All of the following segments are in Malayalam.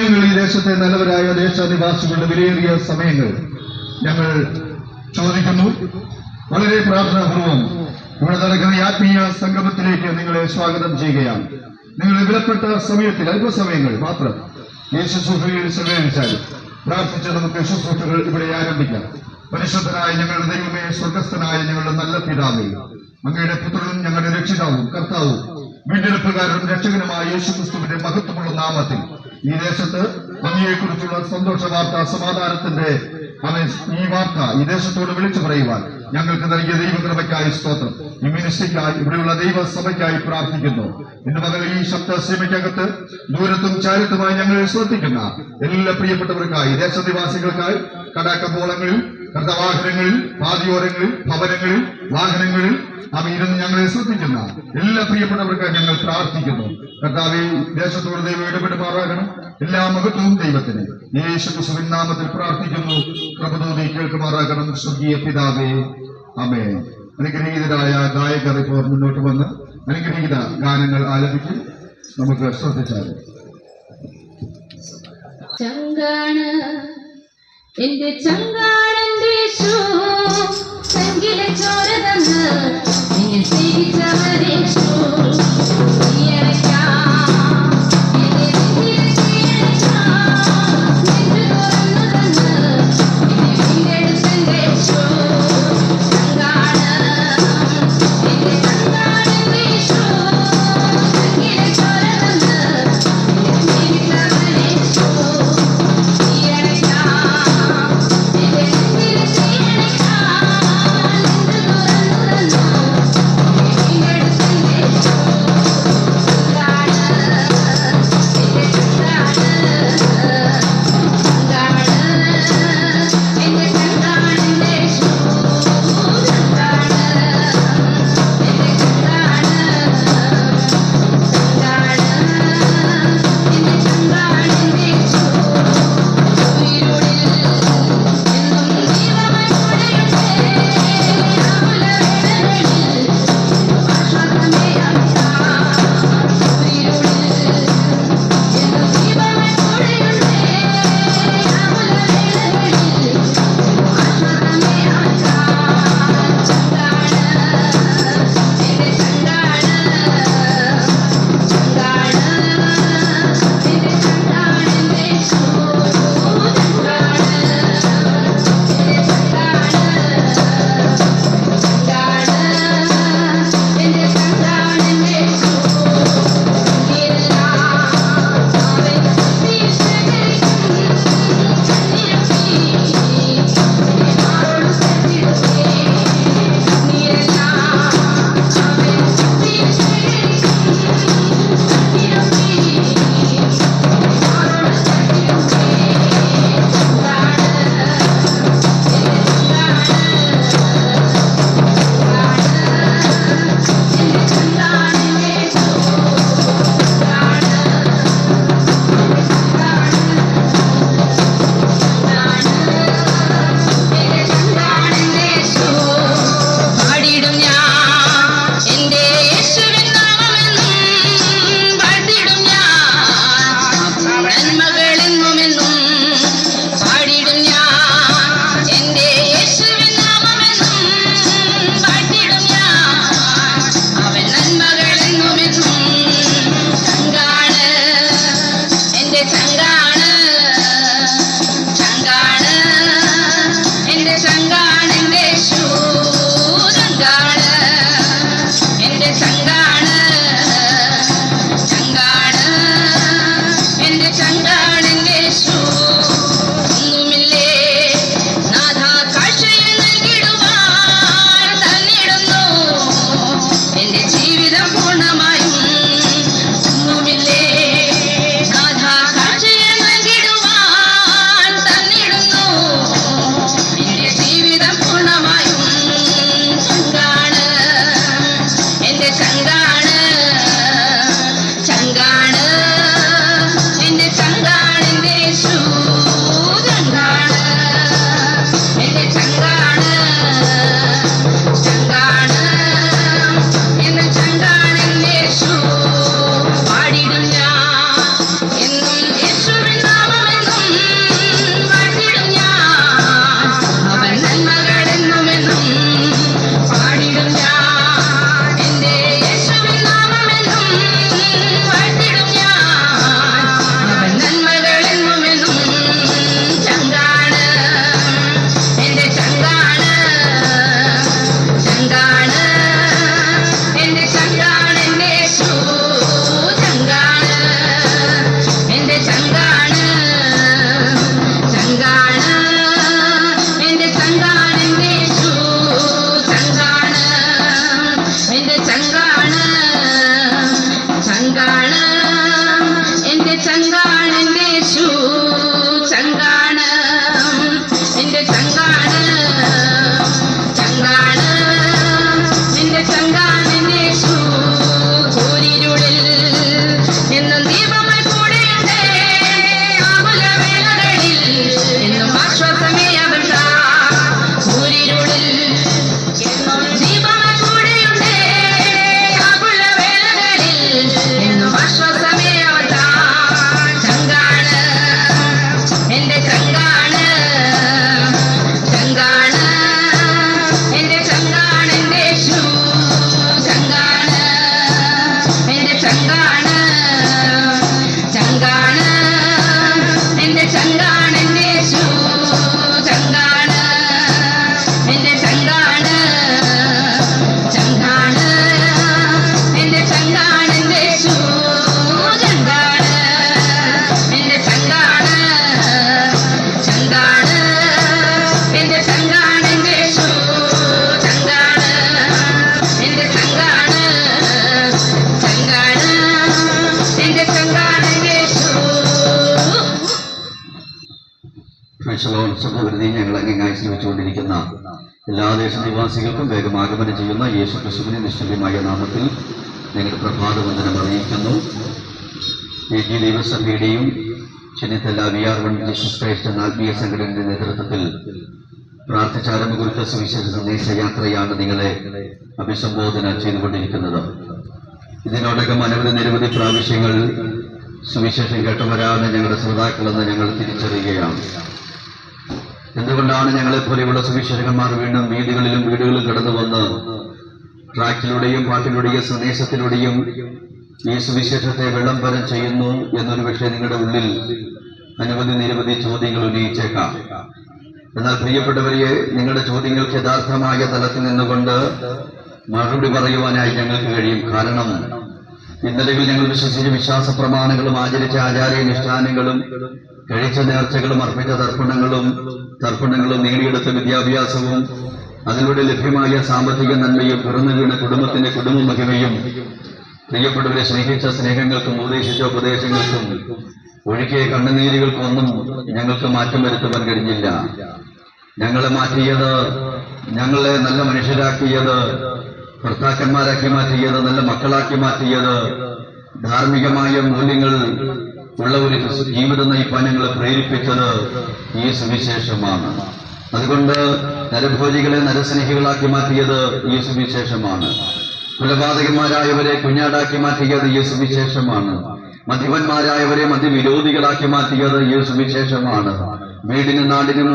സമയങ്ങൾ, ഈ ദേശത്തെ നല്ലവരായ ദേശനിവാസികളുടെ വിലയേറിയ സമയങ്ങൾ ഞങ്ങൾ ചോദിക്കുന്നു. വളരെ പ്രാർത്ഥനാപൂർവം ഇവിടെ നടക്കുന്ന ഈ ആത്മീയ സംഗമത്തിലേക്ക് നിങ്ങളെ സ്വാഗതം ചെയ്യുകയാണ്. നിങ്ങളുടെ വിലപ്പെട്ട സമയത്തിൽ അല്പസമയങ്ങൾ മാത്രം ഈ ശുശ്രൂഷയിൽ സഹകരിച്ചാൽ പ്രാർത്ഥിച്ച് നമുക്ക് ശുശ്രൂഷകൾ ഇവിടെ ആരംഭിക്കാം. പരിശുദ്ധനായ ഞങ്ങളുടെ ദൈവമേ, സ്വർഗസ്ഥനായ ഞങ്ങളുടെ നല്ല പിതാവേ, അങ്ങയുടെ പുത്രനും ഞങ്ങളുടെ രക്ഷിതാവും കർത്താവും വീണ്ടെടുപ്പുകാരനും രക്ഷകനുമായ യേശുക്രിസ്തുവിന്റെ മഹത്വമുള്ള നാമത്തിൽ ഈ ദേശത്ത് അങ്ങയെക്കുറിച്ചുള്ള സന്തോഷ വാർത്ത, സമാധാനത്തിന്റെ ഈ വാർത്ത ഈ ദേശത്തോട് വിളിച്ചു പറയുവാൻ ഞങ്ങൾക്ക് നൽകിയ ദൈവകൃപയ്ക്കായി സ്തോത്രം. ഈ മിനിസ്ട്രിക്കായി, ഇവിടെയുള്ള ദൈവസഭയ്ക്കായി പ്രാർത്ഥിക്കുന്നു. ഇന്ന് പകൽ ഈ ശബ്ദസീമയ്ക്കകത്ത് ദൂരത്തും ചാരത്തുമായി ഞങ്ങളെ ശ്രദ്ധിക്കുന്ന എല്ലാ പ്രിയപ്പെട്ടവർക്കായി, ദേശനിവാസികൾക്കായി, കടാക്കമ്പോളങ്ങളിൽ, കർത്തവാഹനങ്ങളിൽ, പാതിയോരങ്ങളിൽ, ഭവനങ്ങളിൽ, വാഹനങ്ങളിൽ ഇരുന്ന് ഞങ്ങളെ ശ്രദ്ധിക്കുന്ന എല്ലാ പ്രിയപ്പെട്ടവർക്കായി ഞങ്ങൾ പ്രാർത്ഥിക്കുന്നു. കർത്താവേ, ദേശത്തോട് ദൈവം ഇടപെടുമാറാകണം. എല്ലാ മഹത്വവും ദൈവത്തിന് യേശുക്രിസ്തുവിൻ നാമത്തിൽ പ്രാർത്ഥിക്കുന്നു. കൃപതോതി കേൾക്കുമാറാകണം. സ്വർഗീയ പിതാവേ, ആമേൻ. അനുഗ്രഹീതരായ ഗായകർ ഇപ്പോൾ മുന്നോട്ട് വന്ന് അനുഗ്രഹീത ഗാനങ്ങൾ ആലപിക്കും. നമുക്ക് ശ്രദ്ധിച്ചാൽ ചങ്കാണ് എന്റെ ചങ്കാണെന്റെ സംഗീത ചോരതന്ന് നീ സ്നേഹിച്ചവരേശു ചങ്കാണ് എന്റെ ചങ്കാണ് എന്റെ യേശു ചങ്കാണ് എന്റെ ചങ്കാണ് ചങ്കാണ് എന്റെ ചങ്കാണ് എന്റെ യേശു കൂരിരുളിൽ എന്നും ദീപമായി കൂടെയുണ്ട് ആകുലവേളകളിൽ എന്നും ആശ്വാസമേ അവൻ കൂരിരുളിൽ എന്നും ദീപമായി കൂടെയുണ്ട് ആകുലവേളകളിൽ എന്നും ആശ്വാസമേ അവൻ ചങ്കാണ് എന്റെ ചങ്കാണ് ചങ്കാണ് എന്റെ ചങ്കാണ് എന്റെ യേശു ചങ്കാണ് എന്റെ ചങ്കാണ് ചങ്കാണ് എന്റെ ചങ്കാണ് എന്റെ യേശു ചങ്കാണ് എന്റെ ചങ്കാണ് ചങ്കാണ് എന്റെ ചങ്കാണ് എന്റെ യേശു ചങ്കാണ് എന്റെ ചങ്കാണ് ചങ്കാണ് എന്റെ ചങ്കാണ് എന്റെ യേശു ചങ്കാണ് എന്റെ ചങ്കാണ് ചങ്കാണ് എന്റെ ചങ്കാണ് എന്റെ യേശു. സഹോദരനെ ഞങ്ങൾ അംഗീകാരി ശ്രമിച്ചുകൊണ്ടിരിക്കുന്ന എല്ലാ ദേശനിവാസികൾക്കും വേഗം ആഗമനം ചെയ്യുന്ന യേശു ക്രിസ്തുവിന്റെ നിശ്ചയമായ നാമത്തിൽ ഞങ്ങളുടെ പ്രഭാതവന്ദനം അറിയിക്കുന്നു. ഈ ദൈവസഭയുടെയും ചെന്നിത്തല VR1 ജീസസ് ക്രൈസ്റ്റ് എന്ന ആത്മീയ സംഘടനയുടെ നേതൃത്വത്തിൽ പ്രാർത്ഥിച്ചാരംഭ കുറിച്ച സുവിശേഷ സന്ദേശ യാത്രയാണ് നിങ്ങളെ അഭിസംബോധന ചെയ്തുകൊണ്ടിരിക്കുന്നത്. ഇതിനോടകം നിരവധി പ്രാവശ്യങ്ങൾ സുവിശേഷം കേട്ടവരാണ് ഞങ്ങളുടെ ശ്രോതാക്കളെന്ന് ഞങ്ങൾ തിരിച്ചറിയുകയാണ്. എന്തുകൊണ്ടാണ് ഞങ്ങളെപ്പോലെയുള്ള സുവിശേഷകന്മാർ വീണ്ടും വീടുകളിലും കടന്നു വന്ന് ട്രാക്കിലൂടെയും പാട്ടിലൂടെയും സന്ദേശത്തിലൂടെയും ഈ സുവിശേഷത്തെ വിളംബരം ചെയ്യുന്നു എന്നൊരു പക്ഷേ നിങ്ങളുടെ ഉള്ളിൽ നിരവധി ചോദ്യങ്ങൾ ഉന്നയിച്ചേക്കാം. എന്നാൽ പ്രിയപ്പെട്ടവരെ, നിങ്ങളുടെ ചോദ്യങ്ങൾക്ക് യഥാർത്ഥമായ തലത്തിൽ നിന്നുകൊണ്ട് മറുപടി പറയുവാനായി ഞങ്ങൾക്ക് കഴിയും. കാരണം ഇന്നലകളിൽ ഞങ്ങൾ വിശ്വസിച്ച വിശ്വാസ പ്രമാണങ്ങളും ആചരിച്ച ആചാര്യനുഷ്ഠാനങ്ങളും കഴിച്ച നേർച്ചകളും അർപ്പിച്ച തർപ്പണങ്ങളും നേടിയെടുത്ത വിദ്യാഭ്യാസവും അതിലൂടെ ലഭ്യമായ സാമ്പത്തിക നന്മയും പിറന്നു വീണ കുടുംബത്തിന്റെ കുടുംബ മഹിമയും പ്രിയപ്പെട്ടവരെ സ്നേഹിച്ച സ്നേഹങ്ങൾക്കും ഉപദേശിച്ച ഉപദേശങ്ങൾക്കും ഒഴുക്കിയ കണ്ണുനീരുകൾക്കൊന്നും ഞങ്ങൾക്ക് മാറ്റം വരുത്തുവാൻ കഴിഞ്ഞില്ല. ഞങ്ങളെ മാറ്റിയത്, ഞങ്ങളെ നല്ല മനുഷ്യരാക്കിയത്, ഭർത്താക്കന്മാരാക്കി മാറ്റിയത്, നല്ല മക്കളാക്കി മാറ്റിയത്, ധാർമ്മികമായ മൂല്യങ്ങൾ ഉള്ള ഒരു ജീവിതം നയിപ്പാൻ ഞങ്ങളെ പ്രേരിപ്പിച്ചത് ഈ സുവിശേഷമാണ്. അതുകൊണ്ട് നരഭോജികളെ നരസ്നേഹികളാക്കി മാറ്റിയത് ഈ സുവിശേഷമാണ്. കുലപാതകന്മാരായവരെ കുഞ്ഞാടാക്കി മാറ്റിയത് ഈ സുവിശേഷമാണ്. മദ്യപന്മാരായവരെ മദ്യവിരോധികളാക്കി മാറ്റിയത് ഈ സുവിശേഷമാണ്. വീടിനും നാടിനും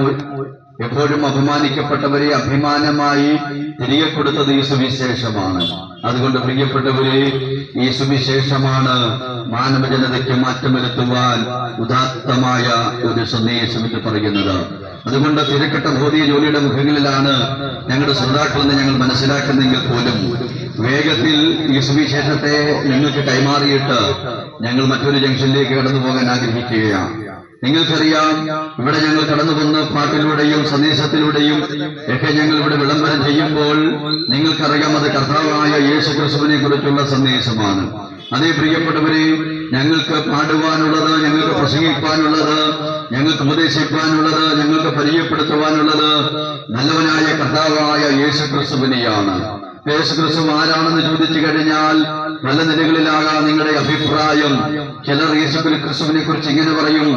എപ്പോഴും അപമാനിക്കപ്പെട്ടവരെ അഭിമാനമായി തിരികെ കൊടുത്തത് ഈ സുവിശേഷമാണ്. അതുകൊണ്ട് പ്രിയപ്പെട്ടവരെ, ഈ സുവിശേഷമാണ് മാനവജനതയ്ക്ക് മാറ്റം വരുത്തുവാൻ ഉദാത്തമായ ഒരു സന്ദേശം എന്ന് പറയുന്നത്. അതുകൊണ്ട് തിരക്കിട്ട ഭൗതിക ജോലിയുടെ മുഖങ്ങളിലാണ് ഞങ്ങളുടെ ശ്രോതാക്കളെന്ന് ഞങ്ങൾ മനസ്സിലാക്കുന്നെങ്കിൽ പോലും വേഗത്തിൽ ഈ സുവിശേഷത്തെ നിങ്ങൾക്ക് കൈമാറിയിട്ട് ഞങ്ങൾ മറ്റൊരു ജംഗ്ഷനിലേക്ക് കടന്നു പോകാൻ ആഗ്രഹിക്കുകയാണ്. നിങ്ങൾക്കറിയാം, ഇവിടെ ഞങ്ങൾ കടന്നു വന്ന് പാട്ടിലൂടെയും സന്ദേശത്തിലൂടെയും ഒക്കെ ഞങ്ങൾ ഇവിടെ വിളംബരം ചെയ്യുമ്പോൾ നിങ്ങൾക്കറിയാം അത് കർത്താവായ യേശു ക്രിസ്തുവിനെ കുറിച്ചുള്ള സന്ദേശമാണ്. അതേ പ്രിയപ്പെട്ടവരെ, ഞങ്ങൾക്ക് പാടുവാനുള്ളത്, ഞങ്ങൾക്ക് പ്രസംഗിക്കാനുള്ളത്, ഞങ്ങൾക്ക് ഉപദേശിക്കാനുള്ളത്, ഞങ്ങൾക്ക് പരിചയപ്പെടുത്തുവാനുള്ളത് നല്ലവനായ കർത്താവായ യേശു ക്രിസ്തുവിനെയാണ്. യേശു ക്രിസ്തു ആരാണെന്ന് ചോദിച്ചു കഴിഞ്ഞാൽ പല നിലകളിലാകാം നിങ്ങളുടെ അഭിപ്രായം. ചിലർ യേശു ക്രിസ്തുവിനെ കുറിച്ച് ഇങ്ങനെ പറയും,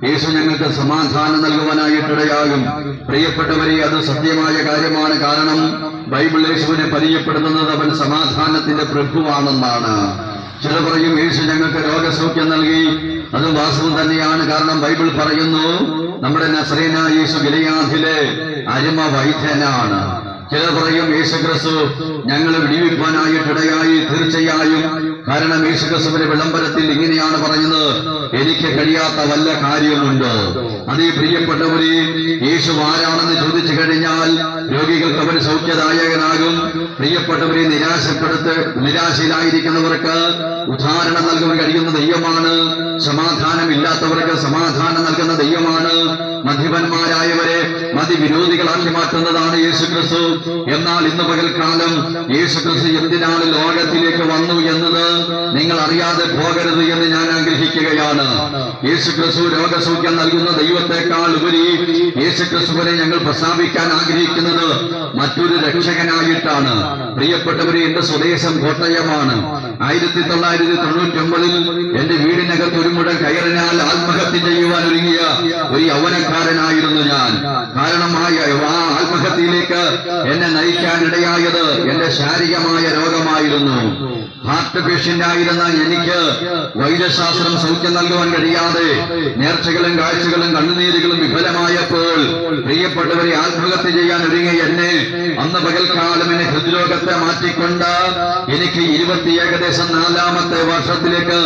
യേശു ഞങ്ങൾക്ക് സമാധാനം നൽകുവാനായിട്ടിടയാകും. പ്രിയപ്പെട്ടവരെ, അത് സത്യമായ കാര്യമാണ്. കാരണം ബൈബിൾ യേശുവിനെ പരിചയപ്പെടുത്തുന്നത് അവൻ സമാധാനത്തിന്റെ പ്രഭുവാണെന്നാണ്. ചില പറയും യേശു ഞങ്ങൾക്ക് രോഗസൗഖ്യം നൽകി. അത് വാസ്തവം തന്നെയാണ്. കാരണം ബൈബിൾ പറയുന്നു നമ്മുടെ നസറേനായ യേശു ഗിലെയാദിലെ അരുമ വൈദ്യനാണ്. ചിലർ പറയും യേശു ക്രിസ്തു ഞങ്ങളെ വിടിവിപ്പാനായിട്ടിടയായി. തീർച്ചയായും. കാരണം യേശു ക്രിസ്തുവിന്റെ വിളംബരത്തിൽ ഇങ്ങനെയാണ് പറഞ്ഞത്, എനിക്ക് കഴിയാത്ത വല്ല കാര്യമുണ്ട്. അതേ പ്രിയപ്പെട്ടവരെ, യേശു ആരാണെന്ന് ചോദിച്ചു കഴിഞ്ഞാൽ രോഗികൾക്ക് അവൻ സൗഖ്യദായകനാകും, പ്രിയപ്പെട്ടവരെ നിരാശയിലായിരിക്കുന്നവർക്ക് ഉദാഹരണം നൽകാൻ കഴിയുന്ന ദൈവമാണ്. സമാധാനമില്ലാത്തവർക്ക് സമാധാനം നൽകുന്ന ദൈവമാണ്. മദ്യപന്മാരായവരെ മതിവിരോധികളാക്കി മാറ്റുന്നതാണ് യേശുക്രിസ്തു. എന്നാൽ ഇന്ന് പകൽക്കാലം യേശുക്രിസ്തു എന്തിനാണ് ലോകത്തിലേക്ക് വന്നു എന്നത് നിങ്ങൾ അറിയാതെ പോകരുത് എന്ന് ഞാൻ ആഗ്രഹിക്കുകയാണ്. യേശുക്രിസ്തു രോഗസൗഖ്യം നൽകുന്ന ദൈവത്തെക്കാൾ ഉപരി യേശുക്രിസ്തുവിനെ ഞങ്ങൾ പ്രസ്താവിക്കാൻ ആഗ്രഹിക്കുന്നത് മറ്റൊരു രക്ഷകനായിട്ടാണ്. പ്രിയപ്പെട്ടവരെ, എന്റെ സ്വദേശം കോട്ടയമാണ്. 1999 എന്റെ വീടിനകത്ത് ഒരു മുഴം കയറിനാൽ ആത്മഹത്യ ചെയ്യുവാൻ ഒരുങ്ങിയ ഒരു യൗവനക്കാരനായിരുന്നു ഞാൻ. കാരണം ആ ആത്മഹത്യയിലേക്ക് എന്നെ നയിക്കാനിടയായത് എന്റെ ശാരീരികമായ രോഗമായിരുന്നു. ഹാർട്ട് പേഷ്യന്റ് ആയിരുന്ന എനിക്ക് വൈദ്യശാസ്ത്രം സൗഖ്യം നൽകുവാൻ കഴിയാതെ നേർച്ചകളും കാഴ്ചകളും കണ്ണുനീരുകളും വിഫലമായപ്പോൾ പ്രിയപ്പെട്ടവരെ ആത്മഹത്യ ചെയ്യാൻ ഒരുങ്ങിയ എന്നെ അന്ന് പകൽക്കാലം എന്നെ ഹൃദ്രോഗത്തെ മാറ്റിക്കൊണ്ട് എനിക്ക് ഏകദേശം 4-ാമത്തെ വർഷത്തിലേക്ക്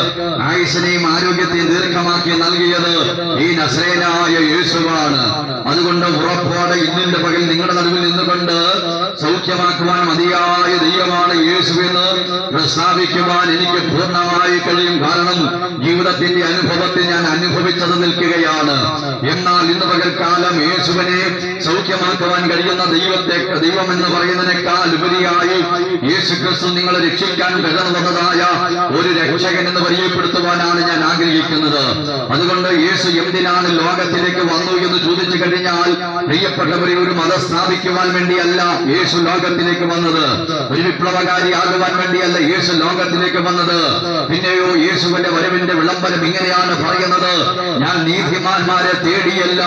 ആയുസ്സിനെയും ആരോഗ്യത്തെയും ദീർഘമാക്കി നൽകിയത് ഈ നസ്രേനായ യേശുവാണ്. അതുകൊണ്ട് ഉറപ്പോടെ ഇന്നിന്റെ പകൽ നിങ്ങളുടെ നടുവിൽ നിന്നുകൊണ്ട് സൗഖ്യമാക്കുവാൻ മതിയായ ദൈവമാണ് യേശുവെന്ന് പ്രസ്താവിക്കുവാൻ എനിക്ക് പൂർണ്ണമായി കഴിയും. കാരണം ജീവിതത്തിന്റെ അനുഭവത്തിൽ ഞാൻ അനുഭവിച്ചത് നിൽക്കുകയാണ്. എന്നാൽ ഇന്ന് പകൽക്കാലം യേശുവിനെ സൗഖ്യമാക്കുവാൻ കഴിയുന്ന ദൈവം എന്ന് പറയുന്നതിനേക്കാൾ ഉപരിയായി യേശുക്രിസ്തു നിങ്ങളെ രക്ഷിക്കാൻ കടന്നു വന്നതായ ഒരു രക്ഷകൻ എന്ന് പരിചയപ്പെടുത്തുവാനാണ് ഞാൻ ആഗ്രഹിക്കുന്നത്. അതുകൊണ്ട് യേശു എന്തിനാണ് ലോകത്തിലേക്ക് വന്നു എന്ന് ചോദിച്ചു കഴിഞ്ഞാൽ പ്രിയപ്പെട്ടവരെ, ഒരു മതം സ്ഥാപിക്കുവാൻ വേണ്ടിയല്ല യേശു ലോകത്തിലേക്ക് വന്നത്. ഒരു വിപ്ലവകാരിയാകുവാൻ വേണ്ടിയല്ല യേശു ലോകത്തിലേക്ക് വന്നത്. പിന്നെയോ യേശുവിന്റെ വരവിന്റെ വിളംബരം ഇങ്ങനെയാണ് പറയുന്നത്: ഞാൻ നീതിമാന്മാരെ തേടിയല്ല,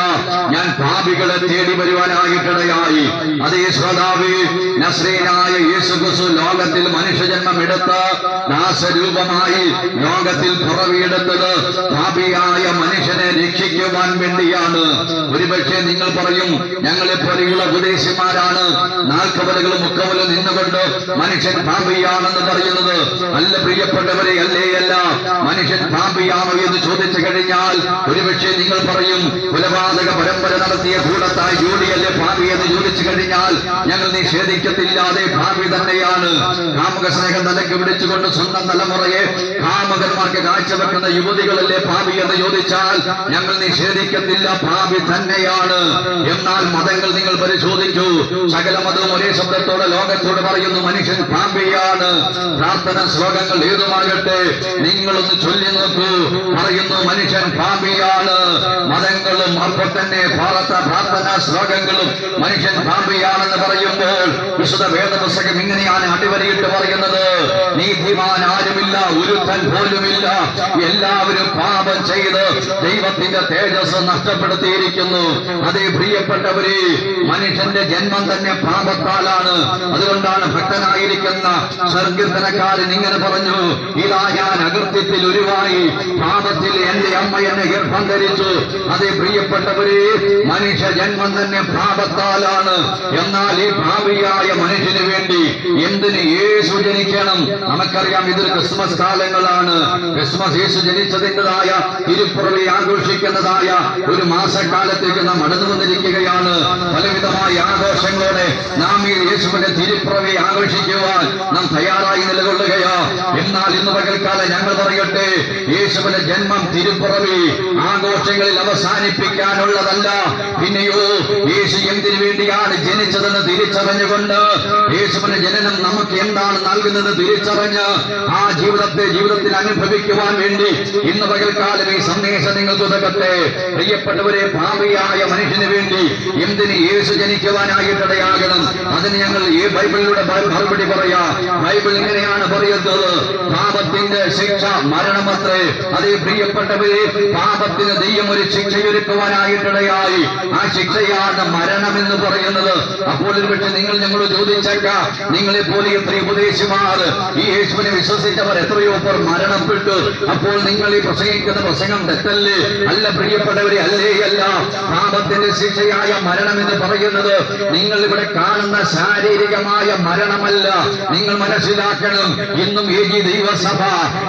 ഞാൻ പാപികളെ തേടി വരുവാനായിട്ടിടയായി. അതേ ശ്രോതാവേ, നസ്രേനായ യേശുക്രിസ്തു ലോകത്തിൽ മനുഷ്യജന്മം എടുത്ത് ദാസരൂപമായി ലോകത്തിൽ പിറവിയെടുത്തത് പാപിയായ മനുഷ്യനെ രക്ഷിക്കുവാൻ വേണ്ടിയാണ്. ഒരുപക്ഷെ നിങ്ങൾ പറയും, ഞങ്ങളെ പോലെയുള്ള ഉപദേശിമാരാണ് നാൽക്കവലകളും മുക്കവലും നിന്നുകൊണ്ട് മനുഷ്യൻ പാപിയാണെന്ന് പറയുന്നത്. അല്ല പ്രിയപ്പെട്ടവരെ, അല്ല. മനുഷ്യൻ പാപിയാണോ എന്ന് ചോദിച്ചു കഴിഞ്ഞാൽ ഒരുപക്ഷെ നിങ്ങൾ പറയും, കൊലപാതക പരമ്പര നടത്തിയ കൂടത്തായി ജോലിയല്ലേ പാപി എന്ന് ചോദിച്ചു കഴിഞ്ഞാൽ ഞങ്ങൾ നിഷേധിക്കത്തില്ലാതെ പാപി തന്നെയാണ്. കാമുക സ്നേഹം തലക്ക് പിടിച്ചുകൊണ്ട് സ്വന്തം തലമുറയെ കാമുകന്മാർക്ക് കാഴ്ചവെക്കുന്ന യുവതികളല്ലേ പാപി എന്ന് ചോദിച്ചാൽ ഞങ്ങൾ നിഷേധിക്കത്തില്ല, പാപി തന്നെയാണ്. എന്നാൽ മതങ്ങൾ നിങ്ങൾ പരിശോധിക്കൂ, സകല മതവും ഒരേ ശബ്ദത്തോടെ ലോകത്തോട് പറയുന്നു മനുഷ്യൻ പാപിയാണ്. പ്രാർത്ഥന ശ്ലോകങ്ങൾ ഏതുമാകട്ടെ നിങ്ങളൊന്ന് ചൊല്ലി നോക്കൂ, പറയുന്നു മനുഷ്യൻ പാപിയാണ്. മതങ്ങളും അപ്പോൾ തന്നെ പ്രാർത്ഥനാ ശ്ലോകങ്ങളും മനുഷ്യൻ പാപിയാണെന്ന് പറയുമ്പോൾ വിശുദ്ധ വേദപുസ്തകം ഇങ്ങനെയാണ് അടിവരയിട്ട് പറയുന്നത്: നീതിമാൻ ആരുമില്ല, ഒരുത്തൻ പോലുമില്ല, എല്ലാവരും പാപം ചെയ്ത് ദൈവത്തിന്റെ തേജസ് നഷ്ടപ്പെടുത്തിയിരിക്കുന്നു. അതേ പ്രിയപ്പെട്ടവരെ, മനുഷ്യന്റെ ജന്മം തന്നെ പാപത്താലാണ്. അതുകൊണ്ടാണ് ഭക്തനായിരിക്കുന്ന സങ്കീർത്തനക്കാരൻ ഇങ്ങനെ പറഞ്ഞു: ഇതാ ഞാൻ അകൃത്യത്തിൽ ഉരുവായി, പാപത്തിൽ എന്റെ അമ്മ എന്നെ ഗർഭം ധരിച്ചു. അതേ പ്രിയപ്പെട്ടവരെ, മനുഷ്യ ജന്മം തന്നെ പാപത്താലാണ്. എന്നാൽ ഈ ഭാവിയായ മനുഷ്യന് വേണ്ടി എന്തിന് യേശു ജനിക്കണം? നമുക്കറിയാം, ഇതൊരു ക്രിസ്മസ് കാലങ്ങളാണ്. ക്രിസ്മസ് യേശു ജനിച്ചതിൻ്റെതായ തിരുപ്പിറവി ആഘോഷിക്കുന്നതായ ഒരു മാസക്കാലത്തേക്ക് നാം അടുത്തു വന്നിരിക്കുകയാണ്. പലവിധമായ ആഘോഷങ്ങളോടെ നാം ഈ യേശുവിന്റെ തിരുപ്പിറവി ആഘോഷിക്കുവാൻ നാം തയ്യാറായി നിലകൊള്ളുകയാ. എന്നാൽ ഇന്ന് പകൽക്കാലം ഞങ്ങൾ പറയട്ടെ, യേശുവിന്റെ ജന്മം തിരുപ്പിറവി ആഘോഷങ്ങളിൽ അവസാനിപ്പിക്കാനുള്ളതല്ല. പിന്നെയോ യേശു എന്തിനു വേണ്ടിയാണ് ജനിച്ചതെന്ന് തിരിച്ചറിഞ്ഞുകൊണ്ട് യേശുവിന്റെ ജനനം നമുക്ക് എന്താണ് നൽകുന്നത് തിരിച്ചറിഞ്ഞ് ആ ജീവിതത്തിൽ അനുഭവിക്കുവാൻ വേണ്ടി ഇന്ന് പകൽക്കാലം ഈ സന്ദേശം നിങ്ങൾക്ക് ഉതകട്ടെ. പ്രിയപ്പെട്ടവരെ, പാപിയായ മനുഷ്യന് വേണ്ടി എന്തിന് യേശു ജനിക്കുവാനായിട്ടിടയാകണം? അതിന് ഞങ്ങൾ ഈ ബൈബിളിലൂടെ മറുപടി പറയാം. ബൈബിൾ ഇങ്ങനെയാണ് പറയുന്നത്: പാപത്തിന്റെ ശിക്ഷ മരണമത്രേ. അതേ പ്രിയപ്പെട്ടവരെ, പാപത്തിന് ദൈവം ഒരു ശിക്ഷയൊരുക്കുവാനായിട്ടിടയായി. ആ ശിക്ഷയാണ് മരണമെന്ന് പറയുന്നത്. അപ്പോൾ ഒരുപക്ഷെ നിങ്ങൾ ഞങ്ങളോട് ചോദിച്ചേക്കാം, നിങ്ങളെ പോലെ എത്ര ഉപദേശിമാർ ഈ യേശുവിനെ വിശ്വസിച്ചവർ എത്രയോ പേർ മരണപ്പെട്ടു. അപ്പോൾ നിങ്ങൾ ഈ പ്രസംഗിക്കുന്ന പ്രസംഗം തെറ്റല്ലേ? അല്ല പ്രിയപ്പെട്ടവരെ, അല്ല. പാപത്തിന്റെ ശിക്ഷയായ മരണം എന്ന് പറയുന്നത് നിങ്ങൾ ഇവിടെ കാണുന്ന ശാരീരികമായ മരണമല്ല. നിങ്ങൾ മനസ്സിലാക്കണം, ഇന്നും ഈ ദൈവസഭ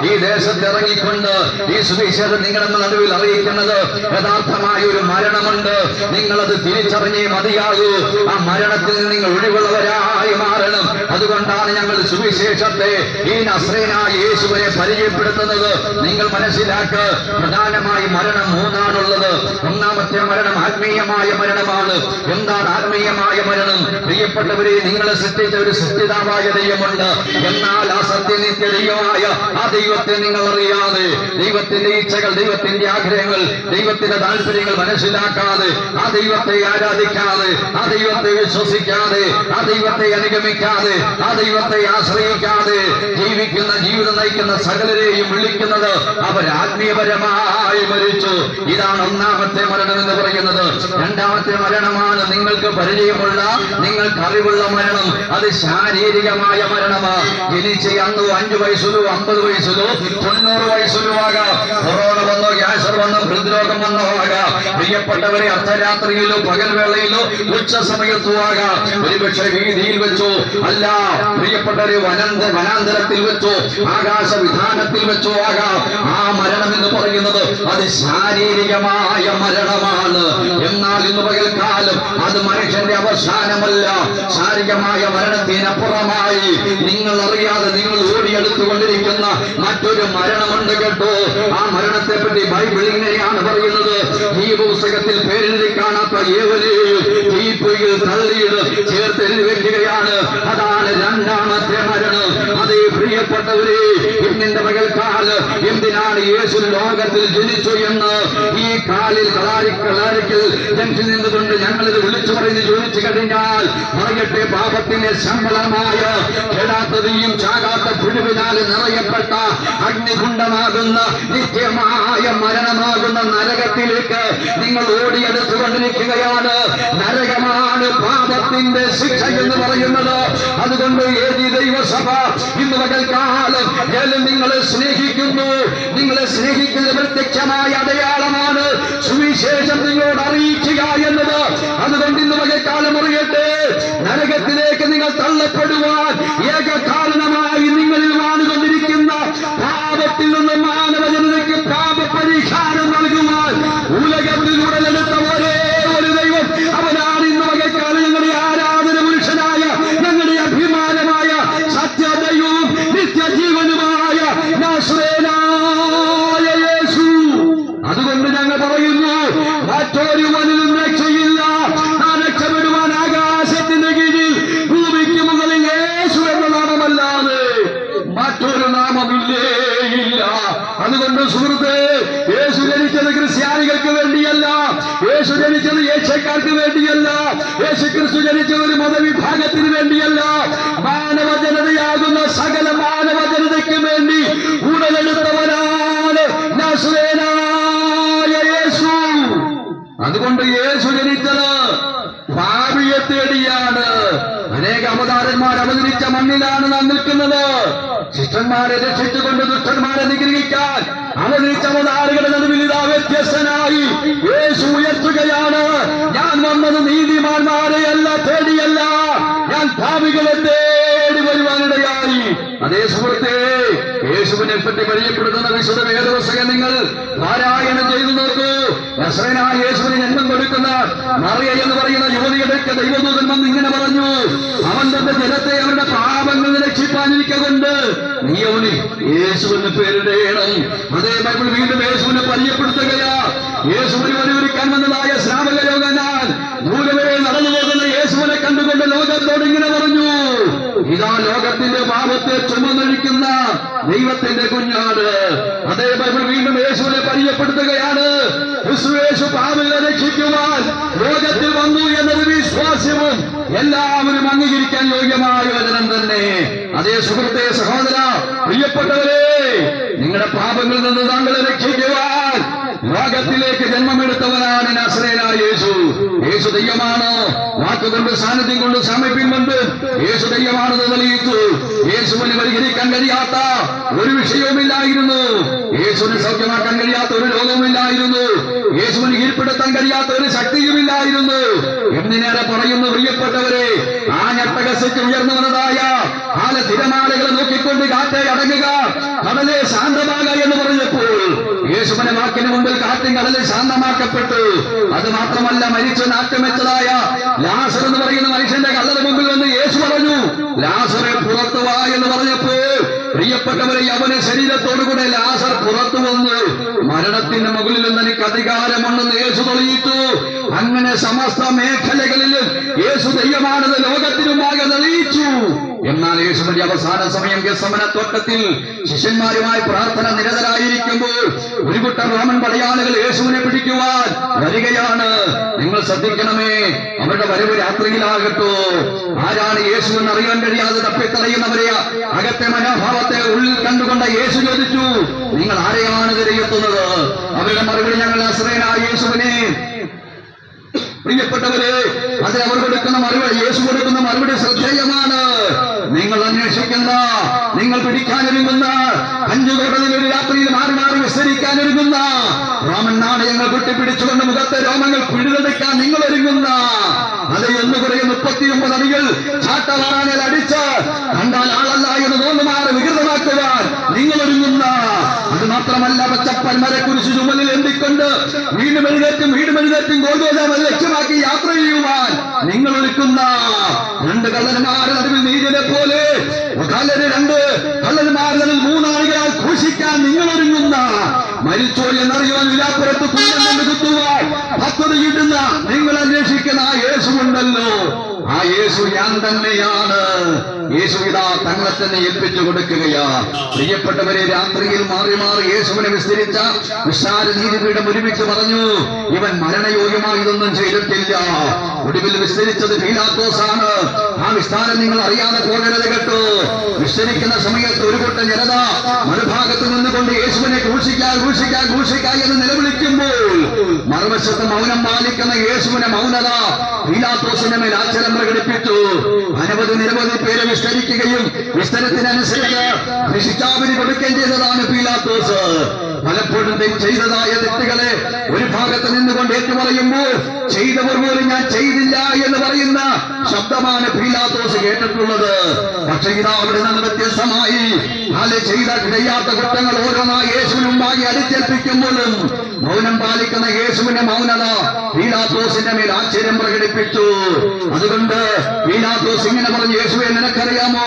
ഈ ദേശത്ത് ഇറങ്ങിക്കൊണ്ട് ഈ സുവിശേഷം നിങ്ങളുടെ നടുവിൽ അറിയിക്കുന്നത് യഥാർത്ഥമായ ഒരു മരണമുണ്ട്. നിങ്ങളത് തിരിച്ചറിഞ്ഞേ മതിയാകൂ. ആ മരണത്തിൽ നിന്ന് നിങ്ങൾ ഒഴിവുള്ളവരായി മാറണം. അതുകൊണ്ടാണ് ഞങ്ങൾ സുവിശേഷത്തെ ഈ നസ്രേനായ യേശുവിനെ പരിചയപ്പെടുത്തുന്നത്. നിങ്ങൾ മനസ്സിലാക്കുക, പ്രധാനമായി മരണം മൂന്നാണുള്ളത്. ഒന്നാമത്തെ മരണം ആത്മീയമായ മരണമാണ്. എന്താണ് ആത്മീയമായ മരണം? പ്രിയപ്പെട്ടവരെ, നിങ്ങളെ സൃഷ്ടിച്ച ഒരു സൃഷ്ടിതാവായ ദൈവമുണ്ട്. എന്നാൽ ആ സത്യനിത്യ ദൈവമായ ആ ദൈവത്തെ നിങ്ങൾ അറിയാതെ, ദൈവത്തിന്റെ ഇച്ഛകൾ, ദൈവത്തിന്റെ ആഗ്രഹങ്ങൾ, ദൈവത്തിന്റെ താല്പര്യങ്ങൾ മനസ്സിലാക്കാതെ, ആ ദൈവത്തെ ആരാധിക്കാതെ, ആ ദൈവത്തെ വിശ്വസിക്കാതെ, ആ ദൈവത്തെ അനുഗമിക്കാതെ, ആ ദൈവത്തെ ആശ്രയിക്കാതെ ജീവിക്കുന്ന, ജീവിതം നയിക്കുന്ന സകലരെയും വിളിക്കുന്നത് അവർ ആത്മീയപരമായി മരിച്ചു. ഇതാണ് ഒന്നാമത്തെ മരണം എന്ന് പറയുന്നത്. രണ്ടാമത്തെ മരണമാണ് നിങ്ങൾക്ക് പരിചയമുള്ള, നിങ്ങൾക്ക് അറിവുള്ള മരണം. അത് ശാരീരികമായ മരണമാണ്. ജനിച്ച് അന്ന് 5 വയസ്സിലോ 50 വയസ്സിലോ 90 വയസ്സിലോ ആകാം. കൊറോണ വന്നോ, ക്യാൻസർ വന്നോ, ഹൃദ്രോഗം വന്നോ ആകാം. പ്രിയപ്പെട്ടവരെ, അർദ്ധരാത്രിയിലോ പകൽവേളയിലോ ഉച്ച സമയത്തോ ആകാം. ഒരുപക്ഷെ വീതിയിൽ വെച്ചോ, അല്ല പ്രിയപ്പെട്ടവരെ വനാന്തരത്തിൽ വെച്ചോ, ആകാശവിധാനത്തിൽ വെച്ചോ ആകാം. ആ മരണം എന്ന് പറയുന്നത് അത് ശാരീരികമായ മരണമാണ്. എന്നാൽ ഇന്ന് പകൽക്കാലം അത് മനുഷ്യന്റെ അവസാനമല്ല. ശാരീരികമായ മരണത്തിനപ്പുറമായി നിങ്ങൾ അറിയാതെ നിങ്ങൾ ഓടിയെടുത്തുകൊണ്ടിരിക്കുന്ന മറ്റൊരു മരണമുണ്ട് കേട്ടോ. ആ മരണത്തെ പറ്റി ബൈബിൾ ഇങ്ങനെയാണ് പറയുന്നത്. ഈ പുസ്തകത്തിൽ പേരെഴുതി കാണാത്ത ഏവരെയും തീപ്പൊയ്യിൽ തള്ളിയിട്ട് ചേർത്ത് എഴുതി വെക്കുകയാണ്. അതാണ് രണ്ടാമത്തെ മരണം. അതേ പ്രിയപ്പെട്ടവരെ, ഇന്നിന്റെ പകൽക്കാലം എന്തിനാണ് യേശു ലോകത്തിൽ ജനിച്ചു എന്ന് ഈ കാലിൽ കളാരിക്കൽ ജംഗ്ഷനിൽ നിന്നുകൊണ്ട് ഞങ്ങളിത് വിളിച്ചു പറയുന്നത് ചോദിച്ചു കഴിഞ്ഞാൽ പറയട്ടെ, പാപത്തിന്റെ ശമ്പളമായ കെടാത്തതയും ചാകാത്ത പുഴുവിനാൽ നിറയപ്പെട്ട അഗ്നികുണ്ഡമാകുന്ന നിത്യമായ മരണമാകുന്ന നരകത്തിലേക്ക് നിങ്ങൾ ഓടിയെടുത്തുകൊണ്ടിരിക്കുകയാണ്. നരകമാണ് പാപത്തിന്റെ ശിക്ഷ എന്ന് പറയുന്നത്. അതുകൊണ്ട് ഏത് ദൈവസഭ ഇന്ന് പകൽക്കാലം നിങ്ങളെ സ്നേഹിക്കുന്നു. നിങ്ങളെ സ്നേഹിക്കുന്ന പ്രത്യക്ഷമായ അടയാളമാണ് സുവിശേഷം നിങ്ങളോട് അറിയിക്കുക എന്നത്. അതുകൊണ്ട് ഇന്ന് പകൽക്കാലം അറിയട്ടെ, നരകത്തിലേക്ക് നിങ്ങൾ തള്ളപ്പെടുവാൻ ഏക കാരണമായി നിങ്ങളിൽ വാണുകൊണ്ടിരിക്കുന്ന പാപത്തിൽ നിന്ന് മാനവജനതയ്ക്ക് പാപപരിഹാരം നൽകുവാൻ ഉലകത്തിൽ ഉടലെടുത്ത ഒരേ ഒരു ദൈവം, അവനാണ് ഇന്ന് പകൽക്കാലം ഞങ്ങളുടെ ആരാധന പുരുഷനായ, ഞങ്ങളുടെ അഭിമാനമായ സത്യദൈവവും നിത്യജീവനുമായ നസ്രേനായ യേശു. അതുകൊണ്ട് ഞങ്ങൾ പറയുന്നു, മറ്റൊരുവനിലും രക്ഷയില്ല. ആ രക്ഷപ്പെടുവാൻ ആകാശത്തിന്റെ കീഴിൽ ഭൂമിക്ക് മുകളിൽ യേശു എന്ന നാമമല്ലാതെ മറ്റൊരു നാമമില്ലേ ഇല്ല. അതുകൊണ്ട് സുഹൃത്തെ, യേശു ജനിച്ചത് ക്രിസ്ത്യാനികൾക്ക് വേണ്ടിയല്ല, യേശു ജനിച്ചത് ഏഷ്യക്കാർക്ക് വേണ്ടിയല്ല, യേശു ക്രിസ്തു ജനിച്ചത് ഒരു മതവിഭാഗത്തിന് വേണ്ടിയല്ല, മാനവജനതയാകുന്ന സകല മാനവജനതയ്ക്ക് വേണ്ടി ഉടലെടുത്തവനാണ് നസ്രേനായ യേശു. അതുകൊണ്ട് യേശു ജനിച്ചത് ഭാവിയെ തേടിയാണ്. അനേക അവതാരന്മാർ അവതരിച്ച മണ്ണിലാണ് നാം നിൽക്കുന്നത്. ശിഷ്ടന്മാരെ രക്ഷിച്ചുകൊണ്ട് ദുഷ്ടന്മാരെ നിഗ്രഹിക്കാൻ അവതരിച്ച അവതാരങ്ങളുടെ നടുവിൽ ഇതാ വ്യത്യസ്തനായി യേശു ഉയർത്തുകയാണ്. ഞാൻ വന്നത് നീതിമാന്മാരെയല്ല തേടിയല്ല, ഞാൻ ഭാവികളെ തേടി വരുവാനിടയായി. അതേ സുഹൃത്തെ, യേശുവിനെ പറ്റി പരിചയപ്പെടുത്തുന്ന വിശുദ്ധ വേദപുസ്തകം നിങ്ങൾ പാരായണം ചെയ്തു നോക്കൂ. നസ്രേനായ യേശുവിന് ജന്മം കൊടുക്കുന്ന മറിയ എന്ന് പറയുന്ന യുവതിയുടെയൊക്കെ ദൈവദൂതൻ വന്ന് ഇങ്ങനെ പറഞ്ഞു, അവൻ തന്റെ ജനത്തെ അവരുടെ പാപങ്ങൾ രക്ഷിപ്പാനിരിക്കൊണ്ട് നീ അവന് യേശുവിന് പേരിടേണം. അതേ ബൈബിൾ വീണ്ടും യേശുവിനെ പരിചയപ്പെടുത്തുകയാ. യേശുവിന് വരൂരിക്കാൻ വന്നതായ ശ്രാവക യോഹന്നാൻ ദൂരമേ നടന്നു പോകുന്ന യേശുവിനെ കണ്ടുകൊണ്ട് ലോകത്തോട് ഇങ്ങനെ പറഞ്ഞു, ഇതാ ലോകത്തിന്റെ പാപത്തെ ചുമന്നൊഴിക്കുന്ന ദൈവത്തിന്റെ കുഞ്ഞാട്. അതേ ബൈബിൾ വീണ്ടും യേശുവിനെ പരിചയപ്പെടുത്തുകയാണ്. യേശു പാപികളെ രക്ഷിക്കുവാൻ ലോകത്തിൽ വന്നു എന്നത് വിശ്വാസവും എല്ലാവരും അംഗീകരിക്കാൻ യോഗ്യമായ വചനം തന്നെ. അതേ സുഹൃത്തെ, സഹോദര, പ്രിയപ്പെട്ടവരെ, നിങ്ങളുടെ പാപങ്ങളിൽ നിന്ന് താങ്കളെ രക്ഷിക്കുവാൻ ലോകത്തിലേക്ക് ജന്മമെടുത്തവനാണ് നസ്രേനായ യേശു. യേശു ദൈവമാണ്. വാക്കുകൊണ്ട്, സാന്നിധ്യം കൊണ്ട്, സാമീപ്യം കൊണ്ട് യേശു ദൈവമാണെന്ന് തെളിയിച്ചു. യേശുവിന് പരിഹരിക്കാൻ കഴിയാത്ത ഒരു വിഷയവുമില്ലായിരുന്നു. യേശുവിനെ സൗഖ്യമാക്കാൻ കഴിയാത്ത ഒരു രോഗവുമില്ലായിരുന്നു. യേശുവിന് കീഴ്പ്പെടുത്താൻ കഴിയാത്ത ഒരു ശക്തിയുമില്ലായിരുന്നു. എന്തിനേറെ പറയുന്നു പ്രിയപ്പെട്ടവരെ, ആ ഞട്ടകസിച്ച് ഉയർന്നു വന്നതായ ആല തിരമാലകളെ നോക്കിക്കൊണ്ട് കാറ്റെ അടങ്ങുക, കടലെ ശാന്തമാക എന്ന് പറഞ്ഞപ്പോൾ കടല് ശാന്തമാക്കപ്പെട്ടു. അത് മാത്രമല്ല, മരിച്ചു നാറ്റം വെച്ചതായ ലാസർ എന്ന് പറയുന്ന മനുഷ്യന്റെ കല്ലറ മുമ്പിൽ വന്ന് യേശു പറഞ്ഞു, ലാസറെ പുറത്തു വാ എന്ന് പറഞ്ഞപ്പോൾ പ്രിയപ്പെട്ടവരെ, അവന്റെ ശരീരത്തോടുകൂടെ ലാസർ പുറത്തു വന്നു. മരണത്തിന്റെ മുകളിൽ തനിക്ക് അധികാരമുണ്ടെന്ന് യേശു തെളിയിച്ചു. അങ്ങനെ സമസ്ത മേഖലകളിലും യേശു ദൈവമാണെന്ന് ലോകത്തിനുമാകെ തെളിയിച്ചു. എന്നാൽ യേശുവിന്റെ അവസാന സമയം ഗെത്സമന തോട്ടത്തിൽ ശിഷ്യന്മാരുമായി പ്രാർത്ഥന നിരതരായിരിക്കുമ്പോൾ ഒരു കൂട്ടം റോമൻ പടയാളികൾ യേശുവിനെ പിടിക്കുവാൻ വരികയാണ്. നിങ്ങൾ ശ്രദ്ധിക്കണമേ, അവരുടെ വരവ് രാത്രിയിലാകട്ടോ. ആരാണ് യേശു എന്ന് അറിയാൻ കഴിയാതെ തപ്പിത്തടയുന്നവരെ അകത്തെ മനോഭാവത്തെ ഉള്ളിൽ കണ്ടുകൊണ്ട് യേശു ചോദിച്ചു, നിങ്ങൾ ആരെയാണ് തിരയെത്തുന്നത്? അവരുടെ മറുപടി, ഞങ്ങൾ നസറേയനായ യേശുവിനെ. പ്രിയപ്പെട്ടവരെ, അതിൽ അവർ കൊടുക്കുന്ന മറുപടി, യേശു കൊടുക്കുന്ന മറുപടി ശ്രദ്ധേയമാണ്. നിങ്ങൾ അന്വേഷിക്കുന്ന, നിങ്ങൾ പിടിക്കാനൊരുങ്ങുന്ന, 5 കോടതിയിൽ ഒരു രാത്രിയിൽ മാറി മാറി വിസ്തരിക്കാനൊരുങ്ങുന്ന, റോമൻ നാണയങ്ങൾ കുട്ടിപ്പിടിച്ചുകൊണ്ട് മുഖത്തെ രോമങ്ങൾ പിഴുതെടുക്കാൻ നിങ്ങൾ ഒരുങ്ങുന്ന, അത് എന്ന് പറയും 39 അടികൾ ചാട്ടവാറാനിൽ അടിച്ച് കണ്ടാൽ ആളല്ല എന്ന് തോന്നുമാറ് വികൃതമാക്കുവാൻ നിങ്ങൾ ഒരുങ്ങുന്ന, അത് മാത്രമല്ല പച്ചപ്പന്മരെ കുരിശു ചുമലിൽ എന്തിക്കൊണ്ട് വീണ്ടും എഴുന്നേറ്റും ഗോൽഗോഥാ ലക്ഷ്യമാക്കി യാത്ര ചെയ്യുവാൻ നിങ്ങൾ ഒരുക്കുന്ന, 2 കള്ളന്മാരുടെ നടുവിൽ നീതിനെ പോലെ 2 കള്ളന്മാരുടെ 3 ആളുകളാൽ ഘോഷിക്കാൻ നിങ്ങൾ ഒരുങ്ങുന്ന, മരിച്ചോ എന്നറിയുവാൻ വിലാപ്പുറത്ത് കൊണ്ട് കുത്തുവാൻ ഭക്തത കിട്ടുന്ന നിങ്ങൾ അന്വേഷിക്കുന്ന ആ യേശു ഉണ്ടല്ലോ, ആ യേശു ഞാൻ തന്നെയാണ്. യേശു ഇതാ തങ്ങളെ തന്നെ ഏൽപ്പിച്ചു കൊടുക്കുകയാ. പ്രിയപ്പെട്ടവരെ, രാത്രിയിൽ മാറി മാറി യേശുവിനെ വിസ്തരിച്ച വിശാല നീതിപീഠം ഒരുമിച്ച് പറഞ്ഞു, ഇവൻ മരണയോഗ്യമായി ഇതൊന്നും ചെയ്തിട്ടില്ല. ഒടുവിൽ വിസ്തരിച്ചത് പീലാത്തോസാണ്. ആ വിസ്താരം നിങ്ങൾ അറിയാതെ പോകരുത് കേട്ടോ. വിസ്തരിക്കുന്ന സമയത്ത് ഒരു കൂട്ടം ജനത മറുഭാഗത്ത് നിന്നുകൊണ്ട് യേശുവിനെ ഘോഷിക്കാൻ എന്ന് നിലവിളിക്കുമ്പോൾ മറുവശത്ത് മൗനം പാലിക്കുന്ന യേശുവിനെ മൗനത പീലാത്തോസിന്റെ മേൽ ആശ്ചര്യം പ്രകടിപ്പിച്ചു. നിരവധി പേരെ വിസ്തരിക്കുകയും വിസ്തരത്തിനനുസരിച്ച് ശിക്ഷാവിധി കൊടുക്കുകയും ചെയ്തതാണ് പീലാത്തോസ്. പലപ്പോഴും ചെയ്തതായ തെറ്റുകളെ ഒരു ഭാഗത്ത് നിന്നുകൊണ്ട് ഏറ്റുപറയുമ്പോൾ ചെയ്തവർ പോലും ഞാൻ ചെയ്തില്ല എന്ന് പറയുന്ന ശബ്ദമാണ് പീലാത്തോസ് കേട്ടിട്ടുള്ളത്. പക്ഷേ ഇതാ അവിടെ നിന്ന് വ്യത്യസ്തമായി ചെയ്യാത്ത കുറ്റങ്ങൾ ഓരോന്നായി യേശുവിന് മുമ്പാകെ അടിച്ചേൽപ്പിക്കുമ്പോഴും മൗനം പാലിക്കുന്ന യേശുവിന്റെ മൗനത പീലാത്തോസിന്റെ മേൽ ആശ്ചര്യം പ്രകടിപ്പിച്ചു. അതുകൊണ്ട് പീലാത്തോസ് ഇങ്ങനെ പറഞ്ഞു, യേശുവെ നിനക്കറിയാമോ,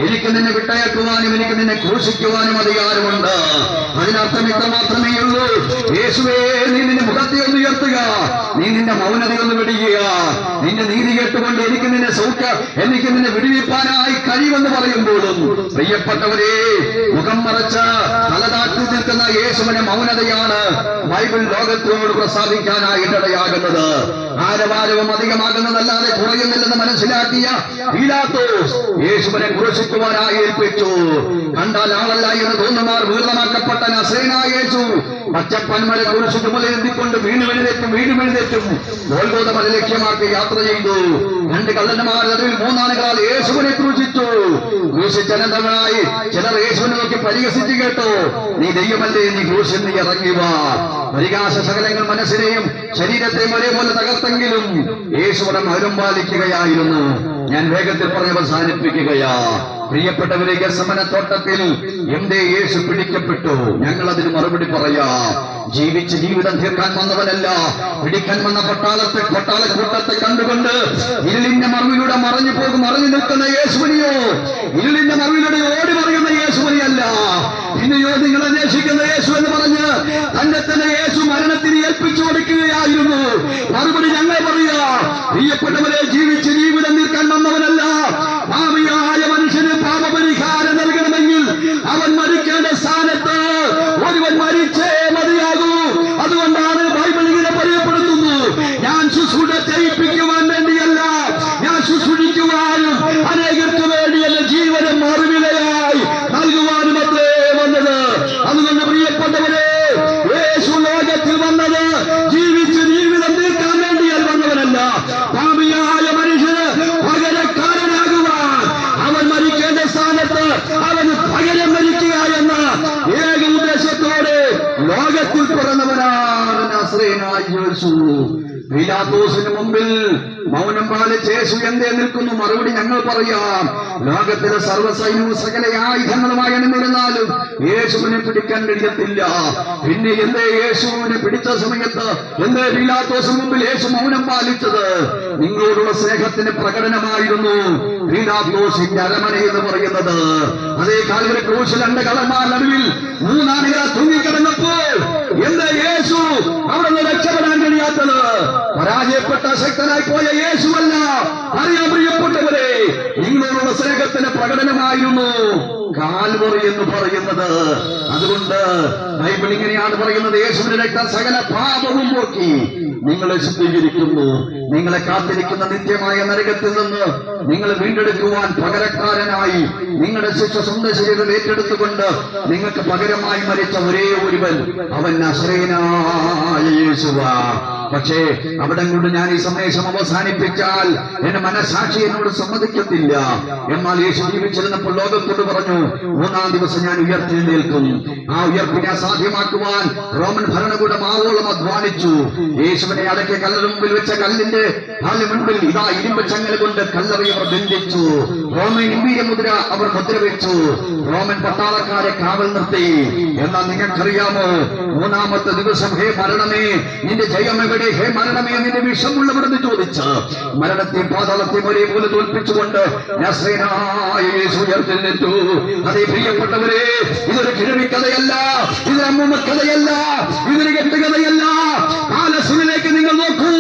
എനിക്ക് നിന്നെ വിട്ടയക്കുവാനും എനിക്ക് നിന്നെ ക്രൂശിക്കുവാനും അധികാരമുണ്ട്. അതിനർത്ഥം ഇത്ര മാത്രമേ ഉള്ളൂ, യേശുവേ നീ നിന്റെ മുഖത്തെ ഒന്ന് ഉയർത്തുക, നീ നിന്റെ മൗനതയൊന്ന് വിടുക. നിന്റെ നീതി കേട്ടുകൊണ്ട് എനിക്ക് നിന്നെ വിടുവിപ്പാനായി കഴിയുമെന്ന് പറയുമ്പോഴും പ്രിയപ്പെട്ടവരെ, മുഖം മറച്ച് തലതാട്ടി നിൽക്കുന്ന യേശുവിന്റെ മൗനതയാണ് ബൈബിൾ ലോകത്തോട് പ്രസാദിക്കാനായിട്ടിടയാകുന്നത്. ആരവാരവും അധികമാകുന്നതല്ലാതെ കുറയുന്നില്ലെന്ന് മനസ്സിലാക്കിയ പീലാത്തോസ് യേശുവിനെ ക്രൂശിക്കുവാനായി ഏൽപ്പിച്ചു. കണ്ടാൽ ആളല്ല എന്ന് തോന്നുമാർ വീർണമാക്കപ്പെട്ട നസറേയനായ യേശു പച്ചപ്പന്മരെ കുരിശു ചുമലെഴുതിക്കൊണ്ട് വീണ്ടും എഴുന്നേറ്റും ഗോൽഗോഥ മല ലക്ഷ്യമാക്കി യാത്ര ചെയ്തു. 2 കള്ളന്മാരുടെ നടുവിൽ 3 ആളുകളാൽ യേശുവിനെ ക്രൂശിച്ചു. ക്രൂശിച്ചനന്തമായി ചിലർ യേശുവിനെ നോക്കി പരിഹസിച്ചു കേട്ടോ, നീ ദൈവമല്ലേ, നീ ക്രൂശിൽ നീ ഇറങ്ങി വാ. പരിഹാസ ശകലങ്ങൾ മനസ്സിനെയും ശരീരത്തെയും ഒരേപോലെ തകർത്തെങ്കിലും യേശുവിടെ മൗനം പാലിക്കുകയായിരുന്നു. ഞാൻ വേഗത്തിൽ പറഞ്ഞ് അവസാനിപ്പിക്കുകയാ. പ്രിയപ്പെട്ടവരെ, ഗെത്സമന തോട്ടത്തിൽ എന്തേ യേശു പിടിക്കപ്പെട്ടു? ഞങ്ങൾ അതിന് മറുപടി പറയാം. ജീവിച്ച് ജീവിതം തീർക്കാൻ വന്നവനല്ല, പിടിക്കാൻ വന്ന പട്ടാളക്കൂട്ടത്തെ കണ്ടുകൊണ്ട് ഇരുളിന്റെ മറവിലൂടെ മറഞ്ഞു നിൽക്കുന്ന യേശുവിനെയോ, ഇരുളിന്റെ മറവിലൂടെ ഓടി മറിയുന്ന യേശുവിനെയല്ല, പിന്നെയോ നിങ്ങൾ അന്വേഷിക്കുന്ന യേശു എന്ന് പറഞ്ഞ് തന്നെ തന്നെ യേശു മരണത്തിന് ഏൽപ്പിച്ചു കൊടുക്കുകയായിരുന്നു. മറുപടി ഞങ്ങൾ പറയുക, പ്രിയപ്പെട്ടവരെ, ജീവിച്ച് ജീവിതം തീർക്കാൻ വന്നവനല്ല, ഭാവിയായ മനുഷ്യന് പാപപരിഹാരം നൽകണമെങ്കിൽ അവൻ മരിക്കേണ്ട സ്ഥാനത്ത് ഒരുവൻ മരിച്ചേ മതിയാകൂ. അതുകൊണ്ടാണ് ബൈബിൾ ഇങ്ങനെ പറയപ്പെടുന്നു, ഞാൻ ശുശ്രൂഷ ചെയ്യിപ്പിക്കുവാൻ വേണ്ടിയല്ല, ഞാൻ ശുശ്രൂഷിക്കുവാനും അനേകർക്ക് വേണ്ടി എന്റെ ജീവനം മറുവിലയായി നൽകുവാനും അത്രേ വന്നത്. അതുകൊണ്ട് പ്രിയപ്പെട്ടവരെ, യേശു ലോകത്തിൽ വന്നത് ജീവിച്ച് ജീവിതം തീർക്കാൻ വേണ്ടിയാൽ വന്നവനല്ല, ഭാവിയായ മനുഷ്യന് പകരക്കാരനാകുവാൻ, അവൻ മരിക്കേണ്ട സ്ഥാനത്ത് അവന് പകരം മരിക്കുക എന്ന ഏക ഉദ്ദേശത്തോടെ ലോകത്തിൽ പിറന്നവനാണ് നസറേയനായ യേശു. പീലാത്തോസിന് മുമ്പിൽ മൗനം പാലിച്ച് യേശു എന്തേ നിൽക്കുന്നു? മറുപടി ഞങ്ങൾ പറയാം. ലോകത്തിലെ സർവ്വസൈന്യവും സകല ആയുധങ്ങളുമായി അണിനിരുന്നാലും യേശുവിനെ പിടിക്കാൻ കഴിയത്തില്ല. പിന്നെ എന്തേ യേശുവിനെ പിടിച്ച സമയത്ത് എന്തേ പീലാത്തോസിന് മുമ്പിൽ യേശു മൗനം പാലിച്ചത്? നിങ്ങളോടുള്ള സ്നേഹത്തിന് പ്രകടനമായിരുന്നു. പീലാത്തോസിന്റെ അരമന എന്ന് പറയുന്നത് അതേ കാൽവരി ക്രൂശിൽ 2 കള്ളന്മാർ നടുവിൽ 3 ആണികളെ തൂങ്ങിക്കിടന്നപ്പോൾ എന്താ യേശു അവിടെ നിന്ന് രക്ഷപ്പെടാൻ കഴിയാത്തത്? പരാജയപ്പെട്ട ശക്തനായി പോയ യേശുവല്ല. അറിയാൻ പ്രിയപ്പെട്ടവരെ, നിങ്ങളോടുള്ള സ്നേഹത്തിന് പ്രകടനമായിരുന്നു കാൽവറി എന്ന് പറയുന്നത്. അതുകൊണ്ട് ബൈബിൾ ഇങ്ങനെയാണ് പറയുന്നത്, യേശുവിന്റെ രക്തം സകല പാപവും പോക്കി നിങ്ങളെ ശുദ്ധീകരിക്കുന്നു. നിങ്ങളെ കാത്തിരിക്കുന്ന നിത്യമായ നരകത്തിൽ നിന്ന് നിങ്ങളെ വീണ്ടെടുക്കുവാൻ പകരക്കാരനായി നിങ്ങളുടെ ശിക്ഷ സ്വന്തം ശരീരം ഏറ്റെടുത്തുകൊണ്ട് നിങ്ങൾക്ക് പകരമായി മരിച്ച ഒരേ ഒരുവൻ, അവൻ നസറേയനായ യേശുവാ. പക്ഷേ അവിടെ കൊണ്ട് ഞാൻ ഈ സന്ദേശം അവസാനിപ്പിച്ചാൽ എന്റെ മനസ്സാക്ഷി എന്നോട് സമ്മതിക്കത്തില്ല. എന്നാൽ യേശു ജീവിച്ചിരുന്നപ്പോൾ ലോകത്തോട് പറഞ്ഞു, 3-ാം ദിവസം ഞാൻ ഉയർത്തെഴുന്നേൽക്കും. ആ ഉയർപ്പിനെ സാധ്യമാക്കുവാൻ റോമൻ ഭരണകൂടം ആവോളം അധ്വാനിച്ചു. യേശുവിനെ അടക്കിയ കല്ലറ മുമ്പിൽ വെച്ച കല്ലിന്റെ മുൻപിൽ ഇതാ ഇരുമ്പ് ചങ്ങല കൊണ്ട് കല്ലറയെ അവർ ബന്ധിച്ചു. റോമൻ ഇമ്പീരിയ മുദ്ര അവർ മുദ്ര വെച്ചു. റോമൻ പട്ടാളക്കാരെ കാവൽ നിർത്തി. എന്നാൽ നിങ്ങൾക്കറിയാമോ, 3-ാമത്തെ ദിവസം ഹേ മരണമേ നിന്റെ ജയം എവിടെ? ഹേ മരണമേ നിന്റെ വിഷമുള്ളവരെന്ന് ചോദിച്ച് മരണത്തെയും പാതാളത്തെയും ഒരേപോലെ തോൽപ്പിച്ചുകൊണ്ട് നസറേയനായ യേശു ഉയർത്തെഴുന്നേറ്റു. അതേ പ്രിയപ്പെട്ടവരെ, ഇതൊരു കിഴവിക്കഥയല്ല, ഇതൊരു അമ്മൂമ്മ കഥയല്ല, ഇതൊരു കെട്ടുകഥയല്ല. പാലസ്തീനിലേക്ക് നിങ്ങൾ നോക്കൂ,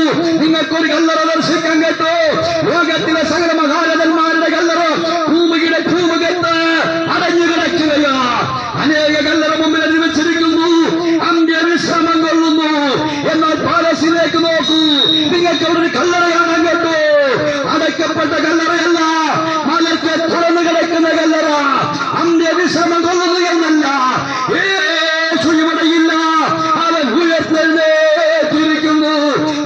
നിങ്ങൾക്കൊരു കല്ലറ ദർശിക്കാൻ കേട്ടോ. ലോകത്തിലെ സകല മഹാരഥന്മാരുടെ കല്ലറ ഭൂമിയുടെ ഭൂമുഖത്ത് അടഞ്ഞു കിടക്കുകയാ. അനേക കല്ലറ മുമ്പിൽ അനുവച്ചിരിക്കുന്നു, അന്ത്യവിശ്രമം കൊള്ളുന്നു. എന്നാൽ പാലസ്തീനിലേക്ക് നോക്കൂ, നിങ്ങൾക്ക് അവിടെ ഒരു കല്ലറ കാണാൻ കേട്ടോ. അടയ്ക്കപ്പെട്ട കല്ലറയല്ല, മലക്ക് തുറന്നു കിടക്കുന്ന കല്ലറ. അന്ത്യവിശ്രമം കൊള്ളുന്നു എന്നല്ല, യേശു ഇവിടെയില്ല, അവൻ ഉയർത്തെഴുന്നേറ്റിരിക്കുന്നു.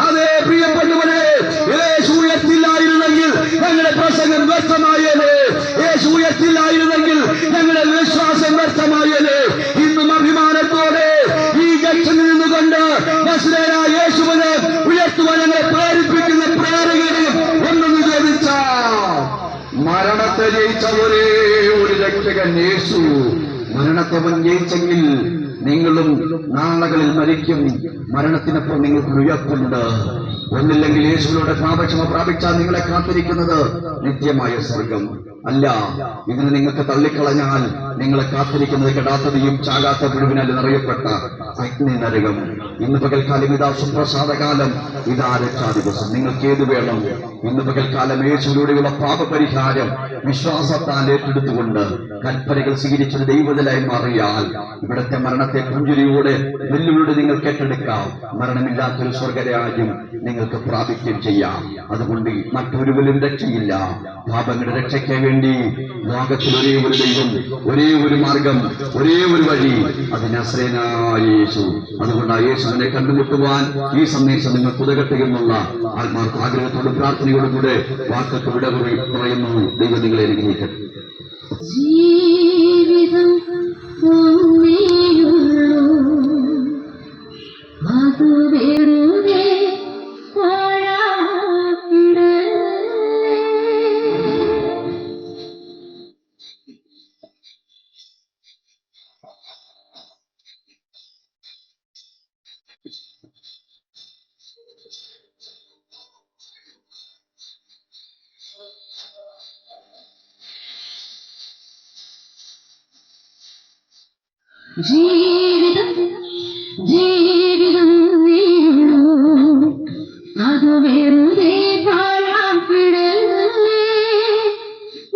അതേ പ്രിയപ്പെട്ടവരെ, യേശു ഉയർത്തില്ലായിരുന്നെങ്കിൽ ഞങ്ങളുടെ പ്രസംഗം വ്യക്തമായേനെ. യേശു ഉയർത്തില്ലായിരുന്നെങ്കിൽ ഞങ്ങളുടെ വിശ്വാസം വ്യക്തമായേനെ. ഇന്നും അഭിമാനത്തോടെ ഈ ജംഗ്ഷനിൽ നിന്നുകൊണ്ട് നസറേയനായ യേശുവിനെ ഉയർത്തുവാൻ ഞങ്ങളെ പ്രേരിപ്പിക്കുന്ന പ്രേരകരെയും ഒന്നെന്ന് ചോദിച്ചാൽ, മരണത്തെ ജയിച്ച ഒരേ ഒരു രക്ഷകൻ യേശു. മരണത്തെ അവൻ ജയിച്ചെങ്കിൽ നിങ്ങളും നാളുകളിൽ മരിക്കും. മരണത്തിനപ്പുറം നിങ്ങൾക്ക് ഉയർപ്പുണ്ട്. ഒന്നില്ലെങ്കിൽ യേശുവിനോട് പാപക്ഷമ പ്രാപിച്ചാൽ നിങ്ങളെ കാത്തിരിക്കുന്നത് നിത്യമായ സ്വർഗം അല്ല. ഇതിന് നിങ്ങൾക്ക് തള്ളിക്കളഞ്ഞാൽ നിങ്ങളെ കാത്തിരിക്കുന്നത് കെടാത്തതയും ചാകാത്ത മുഴുവനാൽ നിറയപ്പെട്ട അഗ്നി നരകം. ഇന്ന് പകൽക്കാലം ഇതാ സുപ്രസാദകാലം, ഇതാ രക്ഷാ ദിവസം. നിങ്ങൾക്ക് ഏത് വേണം? ഇന്ന് പകൽക്കാലം യേശുവിലൂടെയുള്ള പാപപരിഹാരം വിശ്വാസത്താൽ ഏറ്റെടുത്തുകൊണ്ട് കൽപ്പനകൾ സ്വീകരിച്ചൊരു ദൈവത്തിലായി മാറിയാൽ ഇവിടുത്തെ മരണത്തെ പുഞ്ചിരിയോടെ വെല്ലുവിളി നിങ്ങൾക്ക് ഏറ്റെടുക്കാം. മരണമില്ലാത്തൊരു സ്വർഗരാജ്യം നിങ്ങൾക്ക് പ്രാപിക്കുകയും ചെയ്യാം. അതുകൊണ്ട് മറ്റൊരുവരും രക്ഷയില്ല. പാപങ്ങളുടെ രക്ഷയ്ക്ക് വേണ്ടി ലോകത്തിൽ ഒരേ ഒരു ദൈവം, ഒരേ ഒരു മാർഗം, ഒരേ ഒരു വഴി, അത് നസറേയനായ യേശു. അതുകൊണ്ട് ആ യേശുവിനെ കണ്ടുമുട്ടുവാൻ ഈ സന്ദേശം നിങ്ങൾക്ക് ഉതകട്ടെ എന്നുള്ള ആത്മാർത്ഥ ആഗ്രഹത്തോടും പ്രാർത്ഥനയോടും കൂടെ വാക്കൊക്കെ വിട പറയുന്നു. ദൈവം നിങ്ങളെ അനുഗ്രഹിക്കട്ടെ. ജീവിതം ഒന്നേയുള്ളൂ, അത് വെറുതെ പാഴാക്കിട. ജീവിതം ജീവിതം അത് വെറുതെ പാഴാക്കിടല്ലേ.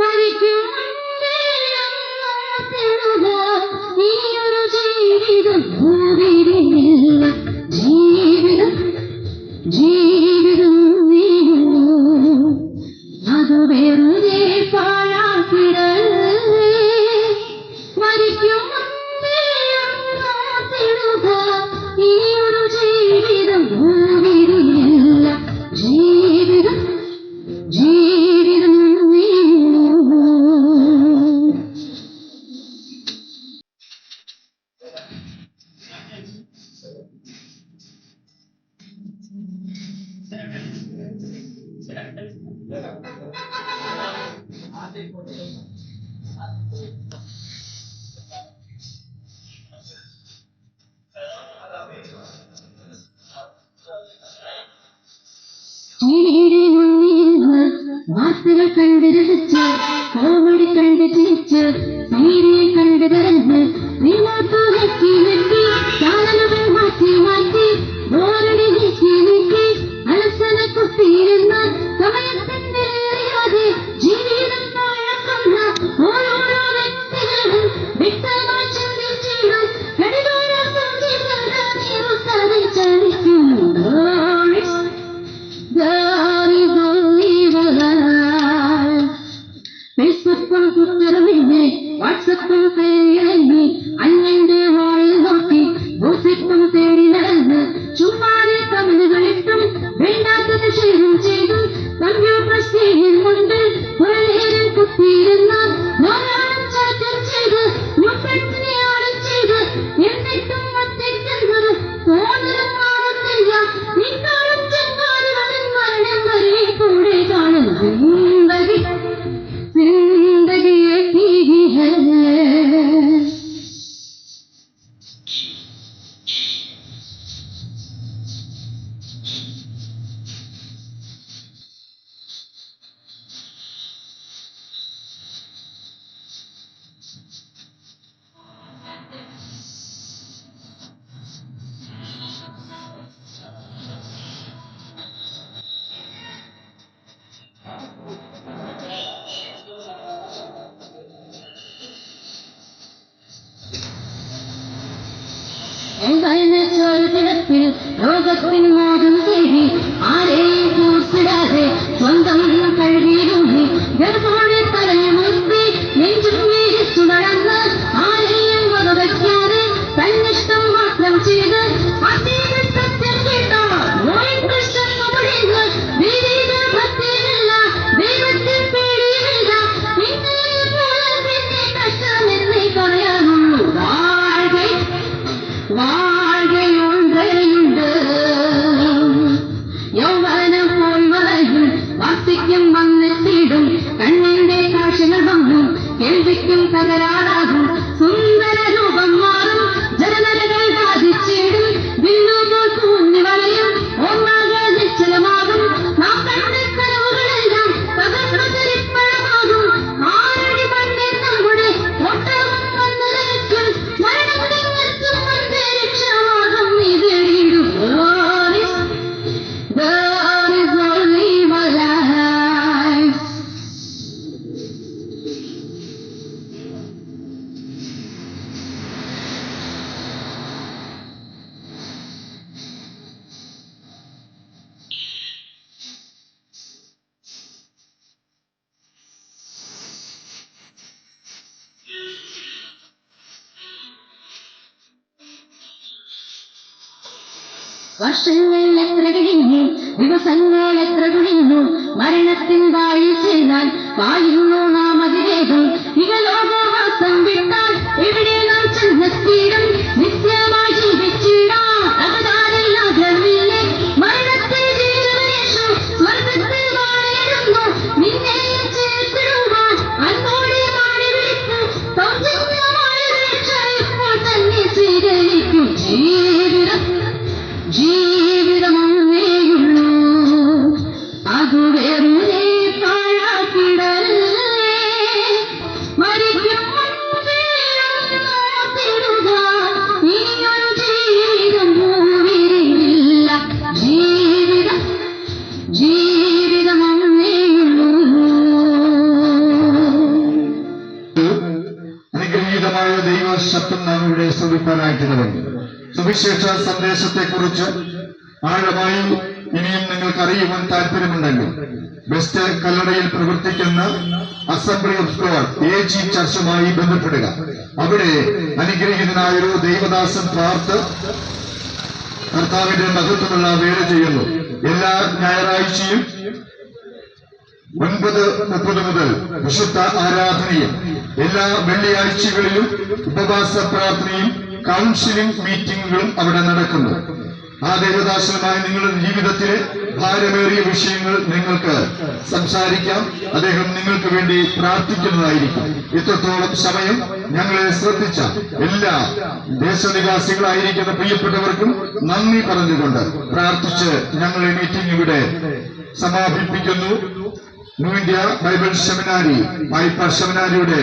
മരിക്കും ഈയൊരു ജീവിതം ഭൂമിയിലില്ല. ജീവിതം ജീവിതം അത് വെറുതെ പാഴാക്കിടല്ലേ. മരിക്കും വാർത്തകൾ കണ്ട് രസിച്ച് കോമഡി കണ്ട് ചിരിച്ച് സീരിയൽ കണ്ട് കരഞ്ഞ് റിമോട്ട് നെക്കി നെക്കി ചാനലുകൾ മാറ്റി മാറ്റി ബോറടി നീക്കി നീക്കി അലസന കുത്തിയിരുന്ന സമയത്തിന്റെ അറിയാതെ ജീവിതം പഴക്കുന്ന ഓരോരോ വ്യക്തികളും വ്യക്തമായി ചിന്തിച്ചിടും കടികാര സാധിച്ചിരിക്കുന്നു. ഫേസ്ബുക്കും ട്വിറ്ററും ഇല്ലേ, വാട്സപ്പും പേരിറങ്ങി അന്യന്റെ വാളിൽ നോക്കി ഗോസിപ്പും തേടി നടന്ന് ചുമ്മാതെ കമലുകളിട്ടും വേണ്ടാത്തത് ഷെയറും ചെയ്തും കമ്പ്യൂട്ടർ സ്ക്രീനിൽ കൊണ്ട് കുറെ നേരം കുത്തിയിരുന്ന ധാരാളം ചാറ്റം ചെയ്ത് ന്യൂപ്പെട്ടിനെ ആളും ചെയ്ത് എന്നിട്ടും ഒറ്റയ്ക്കെന്നത് തോന്നലും മാറുന്നില്ല. നിങ്ങളും ചെങ്കാലുകളും മരണം വരെ കൂടെ കാണും. जिंदगी एक ही है. കിടപ്പിൽ ലോകത്തിൻ മോദം തേടി ആരെയും കൂർത്തിടാതെ സ്വന്തം കഴുകിയിരുന്നി ഗർഭോടെ തലമുത്തി നെഞ്ചും വീരിച്ചു നടന്ന് ആരെയും വകവയ്ക്കാതെ തന്നിഷ്ടം മാത്രം ചെയ്ത് സത്യം കേട്ടോ ദൈവത്തെ പേടിയില്ല. നിങ്ങളെ പോലെ പിന്നെ കഷ്ടമെന്നേ പറയാനുള്ളൂ. വാഴയുണ്ട് യൗവനം പോയി വളരും വാർദ്ധക്യം വന്നെത്തിയിടും കണ്ണിന്റെ കാഴ്ചകൾ വന്നും കേൾവിക്കും തകരാറാകും സുന്ദര രൂപം മാറും ജനനരകൾ ബാധിച്ചിടും വില്ലുപോൽ കൂന്നി വളയും ഓർമ്മകൾ നിശ്ചലമാകും നാം കണ്ട കനവുകളെല്ലാം തകർന്നു തരിപ്പഴമാകും. ആരടി മണ്ണെ നമ്മുടെ ഒട്ടകം വന്നു നിൽക്കും മരണത്തിൽ നിർത്തും മുൻപേ രക്ഷമാകും ഇതേടിയിടും. There is only one life. വർഷങ്ങൾ എത്ര കഴിഞ്ഞു, ദിവസങ്ങൾ എത്ര കുഴിഞ്ഞു, മരണത്തിൻ വായിൽ ചെന്നാൽ പായുന്നു നാം അതിവേഗം. ഇഹലോകവാസം വിട്ടാൽ എവിടെ നാം ചെന്നെത്തിയിടും, നിത്യമായി ജീവിച്ചിടാം അകതാരില്ലാതെ മരണത്തെ ജയിച്ചതിനു സ്വർഗത്തിൽ വാഴയിടുന്നു. നിന്നെയും ചേർത്തിടുവാൻ അൻപോടെ മാറി വിളിക്കും. സൗജന്യമായ രക്ഷ ഇപ്പോൾ തന്നെ സ്വീകരിക്കും. ജീവിതമേയുള്ളൂ അത് വെറുതെ പാഴാക്കിടല്ലേ. മരിക്കും ഇനിയൊരു ജീവിതം ഭൂമിയിലില്ല. ജീവിതമേയുള്ളൂ. അനുഗ്രഹീതമായ ദൈവശബ്ദം നാം ഇവിടെ ശ്രമിക്കാനായിട്ടുള്ളത്. സുവിശേഷ സന്ദേശത്തെക്കുറിച്ച് ആഴമായി ഇനിയും നിങ്ങൾക്ക് അറിയുവാൻ താല്പര്യമുണ്ടെങ്കിൽ വെസ്റ്റ് കല്ലടയിൽ പ്രവർത്തിക്കുന്ന അസംബ്ലി ഓഫ് ഗോഡ് AG ചർച്ചുമായി ബന്ധപ്പെടുക. അവിടെ അനുഗ്രഹീതനായൊരു ദൈവദാസൻ കർത്താവിന്റെ മഹത്വമുള്ള വേല ചെയ്യുന്നു. എല്ലാ ഞായറാഴ്ചയും 9:30 മുതൽ വിശുദ്ധ ആരാധനയും എല്ലാ വെള്ളിയാഴ്ചകളിലും ഉപവാസ പ്രാർത്ഥനയും കൗൺസിലിംഗ് മീറ്റിംഗുകളും അവിടെ നടക്കുന്നു. ആ ദൈവദാസനുമായ നിങ്ങളുടെ ജീവിതത്തിലെ ഭാരമേറിയ വിഷയങ്ങൾ നിങ്ങൾക്ക് സംസാരിക്കാം. അദ്ദേഹം നിങ്ങൾക്ക് വേണ്ടി പ്രാർത്ഥിക്കുന്നതായിരിക്കും. ഇത്രത്തോളം സമയം ഞങ്ങളെ ശ്രദ്ധിച്ച എല്ലാ ദേശനിവാസികളായിരിക്കുന്ന പ്രിയപ്പെട്ടവർക്കും നന്ദി പറഞ്ഞുകൊണ്ട് പ്രാർത്ഥിച്ച് ഞങ്ങൾ ഈ മീറ്റിംഗ് ഇവിടെ സമാപിപ്പിക്കുന്നു. ന്യൂ ഇന്ത്യ ബൈബിൾ സെമിനാരി വായ്പ സെമിനാരിയുടെ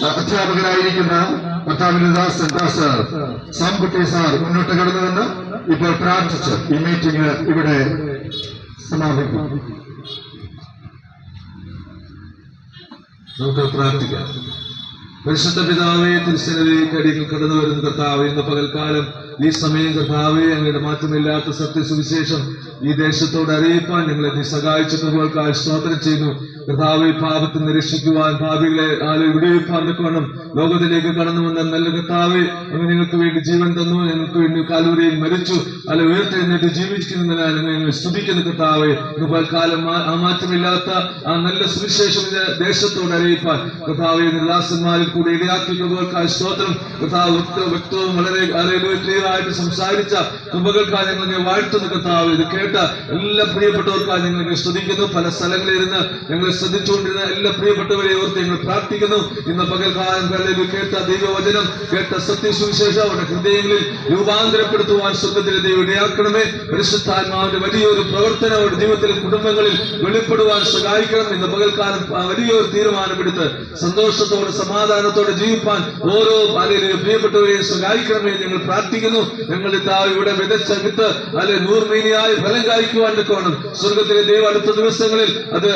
അധ്യാപകരായിരിക്കുന്ന കർത്താവിന്റെ ദാസൻ ദാസർ സാംകുട്ടി സാർ മുന്നോട്ട് കടന്നുവന്ന് ഇപ്പോൾ പ്രാർത്ഥിച്ച് ഈ മീറ്റിംഗ് ഇവിടെ സമാപിക്കും. നമുക്ക് പ്രാർത്ഥിക്കാം. പരിശുദ്ധ പിതാവേ, തിരുസന്നിധിയിലേക്ക് അടിയിൽ കടന്നു വരുന്ന കർത്താവേ, ഇന്ന് പകൽക്കാലം ഈ സമയം കർത്താവേ, അങ്ങയുടെ മാറ്റമില്ലാത്ത സത്യസുവിശേഷം ഈ ദേശത്തോട് അറിയിപ്പാൻ ഞങ്ങളെ നീ സഹായിച്ചതുപോൽക്കായി സ്തോത്രം ചെയ്യുന്നു. കർത്താവെ, പാപത്തിൽ നിന്ന് രക്ഷിക്കുവാൻ, പാപികളെ വിടുവിപ്പാൻ വേണം ലോകത്തിലേക്ക് കടന്നു വന്ന നല്ല കർത്താവെ, അങ്ങ് ഞങ്ങൾക്ക് വേണ്ടി ജീവൻ തന്നു, ഞങ്ങൾക്ക് വേണ്ടി കാലൂരിയിൽ മരിച്ചു, അല്ല ഉയർത്തെഴുന്നേറ്റ് ജീവിക്കുന്നതിനാൽ ഞങ്ങൾ സ്തുതിക്കുന്ന കർത്താവെ, ഇന്ന് പൽക്കാലം ആ മാറ്റമില്ലാത്ത ആ നല്ല സുവിശേഷം ദേശത്തോട് അറിയിപ്പാൻ കർത്താവെ ദാസന്മാരിൽ കൂടി ഇടയാക്കിയതുപോൽക്കായി സ്തോത്രം. കർത്താവ് വ്യക്തവും വളരെ ക്ലിയറായിട്ട് സംസാരിച്ച കൃപകൾക്കായി ഞങ്ങൾ വാഴ്ത്തുന്ന കർത്താവ്, ഇത് കേട്ട എല്ലാ പ്രിയപ്പെട്ടവർക്കായി ഞങ്ങൾ സ്തുതിക്കുന്നു. പല സ്ഥലങ്ങളിലിരുന്ന് ഞങ്ങളെ ശ്രദ്ധിച്ചുകൊണ്ടിരുന്ന എല്ലാ പ്രിയപ്പെട്ടവരെ ഓർത്ത് ഞങ്ങൾ പ്രാർത്ഥിക്കുന്നു. ഇന്ന് പകൽക്കാലം കേട്ട ദൈവവചനം, കേട്ട സത്യസുവിശേഷം അവരുടെ ഹൃദയങ്ങളിൽ രൂപാന്തരപ്പെടുത്തുവാൻ സ്വർഗ്ഗത്തിലെ ദൈവം ഇടയാക്കണമേ. പരിശുദ്ധാത്മാവിന്റെ വലിയൊരു പ്രവർത്തനം അവരുടെ ജീവിതത്തിലെ കുടുംബങ്ങളിൽ വെളിപ്പെടുവാൻ സഹായിക്കണം. ഇന്ന് പകൽക്കാലം വലിയൊരു തീരുമാനമെടുത്ത് സന്തോഷത്തോടെ സമാധാനത്തോടെ ജീവിപ്പാൻ ഓരോ പ്രിയപ്പെട്ടവരെയും സഹായിക്കണമേ ഞങ്ങൾ പ്രാർത്ഥിക്കുന്നു. ഞങ്ങൾ ഇവിടെ വിതച്ച വിത്ത് 100 മേനിയായി ഫലം കായ്ക്കുവാൻ വേണം സ്വർഗത്തിലെ ദൈവം അടുത്ത ദിവസങ്ങളിൽ അത്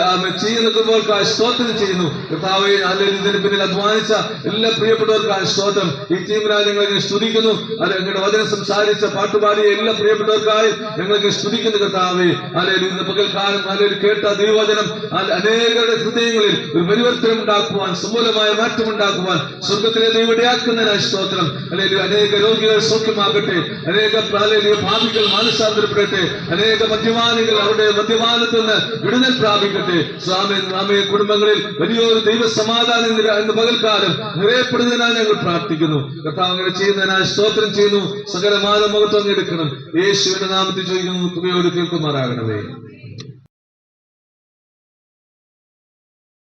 ചെയ്യുന്നതുപോൽക്കായി സ്തോത്രം ചെയ്യുന്നു. കർത്താവേ, ഇതിന് പിന്നിൽ അധ്വാനിച്ച എല്ലാ പ്രിയപ്പെട്ടവർക്കായി സ്തോത്രം. ഈ ടീമിനായി ഞങ്ങൾ സ്തുതിക്കുന്നു. ഞങ്ങളുടെ വചനം സംസാരിച്ച പാട്ടുപാടിയ എല്ലാ പ്രിയപ്പെട്ടവർക്കായി ഞങ്ങൾക്ക് സ്തുതിക്കുന്നു കർത്താവേ. ഇന്ന് പകൽക്കാലം കേട്ട ദൈവവചനം അനേകരുടെ ഹൃദയങ്ങളിൽ ഒരു പരിവർത്തനം ഉണ്ടാക്കുവാൻ, സമൂലമായ മാറ്റം ഉണ്ടാക്കുവാൻ സ്വർഗത്തിലെ ദൈവം ഇടയാക്കുന്നതിനായി സ്തോത്രം. അനേക രോഗികൾ സൗഖ്യമാകട്ടെ, അനേക ഭാവികൾ മാനസാന്തരപ്പെടട്ടെ, അനേക മദ്യപാനികൾ അവരുടെ മദ്യപാനത്തിൽ നിന്ന് വിടുതൽ പ്രാപിക്കട്ടെ. സ്വാമി കുടുംബങ്ങളിൽ വലിയൊരു ദൈവ സമാധാനം ഇന്ന് പകൽക്കാലം നിറയപ്പെടുന്നതിനായി ഞങ്ങൾ പ്രാർത്ഥിക്കുന്നു. കർത്താവ് അങ്ങനെ ചെയ്യുന്നതിനായി സ്തോത്രം ചെയ്യുന്നു. സകല മാനമഹത്വം എടുക്കണം. യേശുവിന്റെ നാമത്തിൽ ചോദിക്കുന്നു, കൃപയോട് കേൾക്കുമാറാകണമേ.